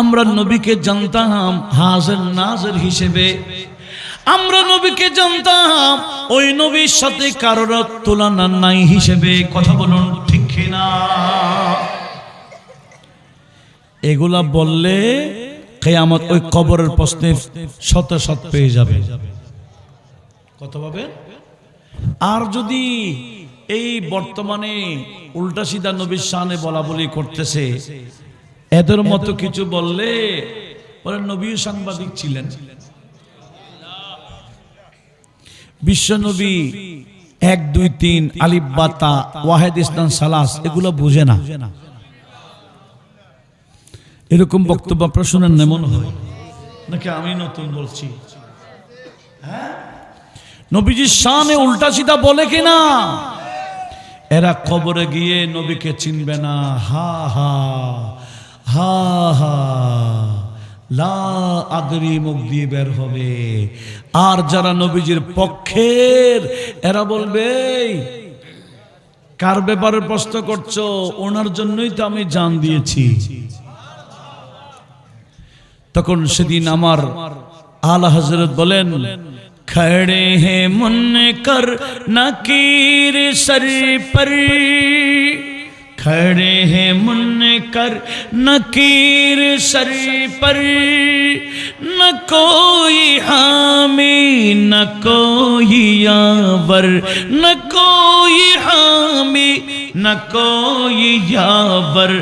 আমরা নবীকে জানতাম হাজির নাজির হিসেবে, আমরা নবীকে জানতাম ওই নবীর সাথে কারোর তুলনা নাই হিসেবে। কথা বলুন ঠিক কিনা? এগুলা বললে কিয়ামত ওই কবরের প্রশ্নে শত শত পেয়ে যাবে। কত পাবে? আর যদি এই বর্তমানে উল্টা সিধা নবীর শানে বলা বলি করতেছে, এদের মতো কিছু বললে বলে নবী সাংবাদিক ছিলেন, বিশ্ব নবী 1 2 3 আলিফ বা তা ওয়াহিদ ইসনান সালাস এগুলো বুঝে না। এরকম বক্তব্য আপনারা শুনেন না মনে হয়, নাকি আমি নতুন বলছি? হ্যাঁ, নবীজির শানে উল্টা সিধা বলে কিনা? এরা কবরে গিয়ে নবীকে চিনবে না। হা হা হা হা লা আদরি মুখ দিয়ে বের হবে। আর যারা নবীজির পক্ষের এরা বলবে কার ব্যাপারে প্রশ্ন করছো? ওনার জন্যই তো আমি জান দিয়েছি। তখন সেদিন আমার আলা হযরত বলেন, खड़े हैं मुनकर नकीर सर पर, खड़े हैं मुनकर नकीर सर पर, न कोई हामी न कोई यावर, न कोई हामी न कोई यावर,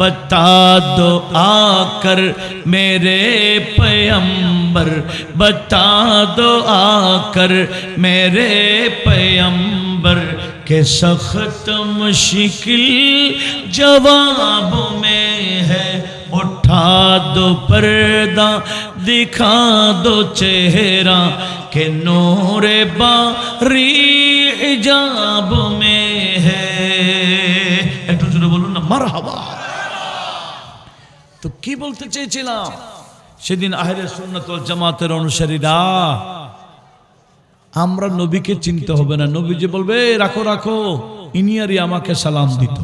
बता दो आकर मेरे पैगंबर, बता दो आकर मेरे पैगंबर, के सख्त मुश्किल जवाब में है, उठा दो पर्दा दिखा दो चेहरा, के नूरे बारी हिजाब में है। একটু জোরে বলুন না মারহাবা। তো কি বলতে চেয়েছিলাম? সেদিন আহলে সুন্নাত ওয়াল জামাতের অনুসারীরা আমরা নবীকে চিনতে হবে না, নবী যে বলবে রাখো রাখো, ইনিয়ারই আমাকে সালাম দিত,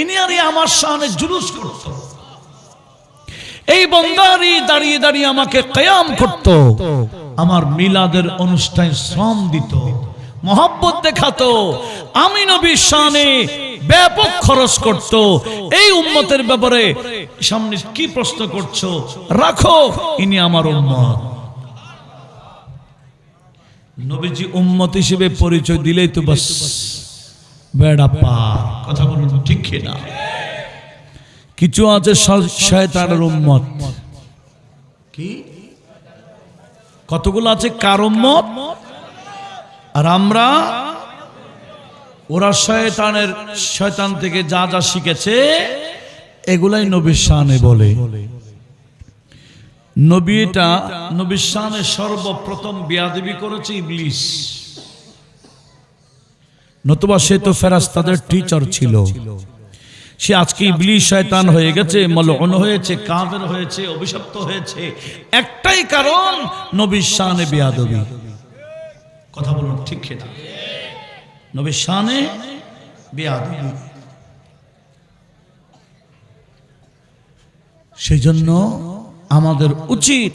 ইনিয়ারই আমার শানে জুলুস করত, এই বান্দারই দাঁড়িয়ে দাঁড়িয়ে আমাকে কিয়াম করত, আমার মিলাদের অনুষ্ঠানে শ্রম দিত, মোহাব্বত দেখাতো, আমি নবীর শানে ব্যাপক খরচ করত। এই উম্মতের ব্যাপারে সামনে কি প্রশ্ন করছো? রাখো, ইনি আমার উম্মত। নবীজি উম্মত হিসেবে পরিচয় দিলেই তো বাস বেড়া পার। কথা বলুন ঠিক কিনা? কিছু আছে শয়তানের উম্মত। কি কতগুলো আছে কার উম্মত? আর আমরা ওরা শয়তান থেকে যা যা শিখেছে এগুলাই নবীর শানে বলে। নবীর শানে সর্বপ্রথম বেয়াদবি করেছে ইবলিস, নতুবা সে তো ফেরেশতাদের টিচার ছিল। সে আজকে ইবলিস শয়তান হয়ে গেছে, মালউন হয়েছে, কাফের হয়েছে, অভিশপ্ত হয়েছে, একটাই কারণ নবীর শানে বেয়াদবি। কথা বলুন ঠিক কিনা? নবীর শানে বেয়াদবি। সেই জন্য আমাদের উচিত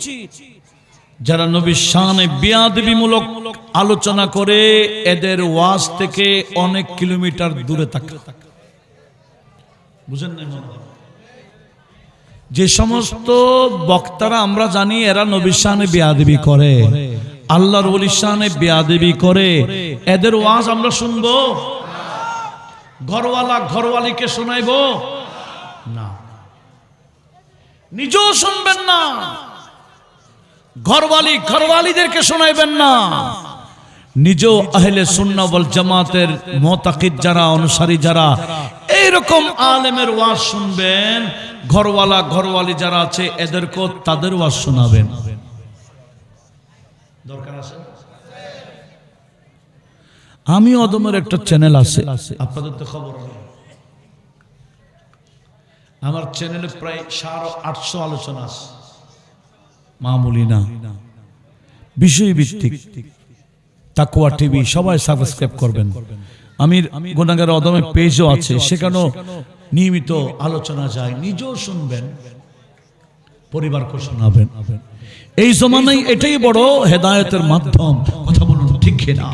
যারা নবীর শানে বেয়াদবিমূলক আলোচনা করে এদের ওয়াজ থেকে অনেক কিলোমিটার দূরে থাকা। বুঝেন না? যে সমস্ত বক্তারা আমরা জানি এরা নবীর শানে বেয়াদবি করে, আল্লাহর ওলির শানে বেয়াদবি করে, এদের ওয়াজ আমরা শুনবো? ঘরওয়ালা ঘরওয়ালিকে শোনাইবো না, নিজেও শুনবেন না, ঘরওয়ালি ঘরওয়ালিদেরকে শোনাইবেন না, নিজেও আহলে সুন্নাহ ওয়াল জামাতের মুতাকিদ যারা, অনুসারী যারা, এইরকম আলেমের ওয়াজ শুনবেন। ঘরওয়ালা ঘরওয়ালি যারা আছে এদেরকেও তাদের ওয়াজ শোনাবেন। দরকার আছে? আমি অদমের একটা চ্যানেল আছে, আপনাদের তো খবর নেই। আমার চ্যানেলে প্রায় 850 আলোচনা আছে, মামুলি না, বিষয় ভিত্তিক। তাকওয়া টিভি সবাই সাবস্ক্রাইব করবেন। আমি গুনাহগার অদমের পেজও আছে, সেখানেও নিয়মিত আলোচনা যায়, নিজেও শুনবেন, পরিবারকে শোনাবেন। এই জমানায় এটাই বড় হেদায়েতের মাধ্যম। কথা বলুন ঠিক কিনা?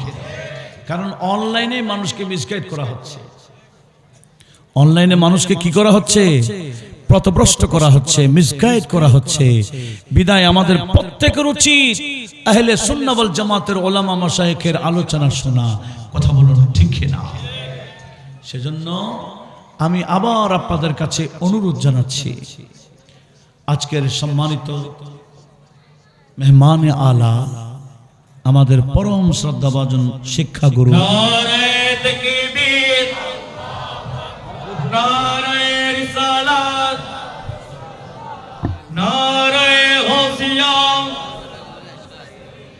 কারণ অনলাইনে মানুষকে মিসগাইড করা হচ্ছে, অনলাইনে মানুষকে কি করা হচ্ছে? পথভ্রষ্ট করা হচ্ছে, মিসগাইড করা হচ্ছে। বিদায় আমাদের প্রত্যেকের উচিত আহলে সুন্নাহ ওয়াল জামাতের উলামা মাশায়েখের আলোচনা শোনা। কথা বলুন ঠিক কিনা? সেজন্য আমি আবার আপনাদের কাছে অনুরোধ জানাচ্ছি, আজকের সম্মানিত মেহমানে আলা, আমাদের পরম শ্রদ্ধাভাজন শিক্ষাগুরু নারে তাকবীর, নারে রিসালাত।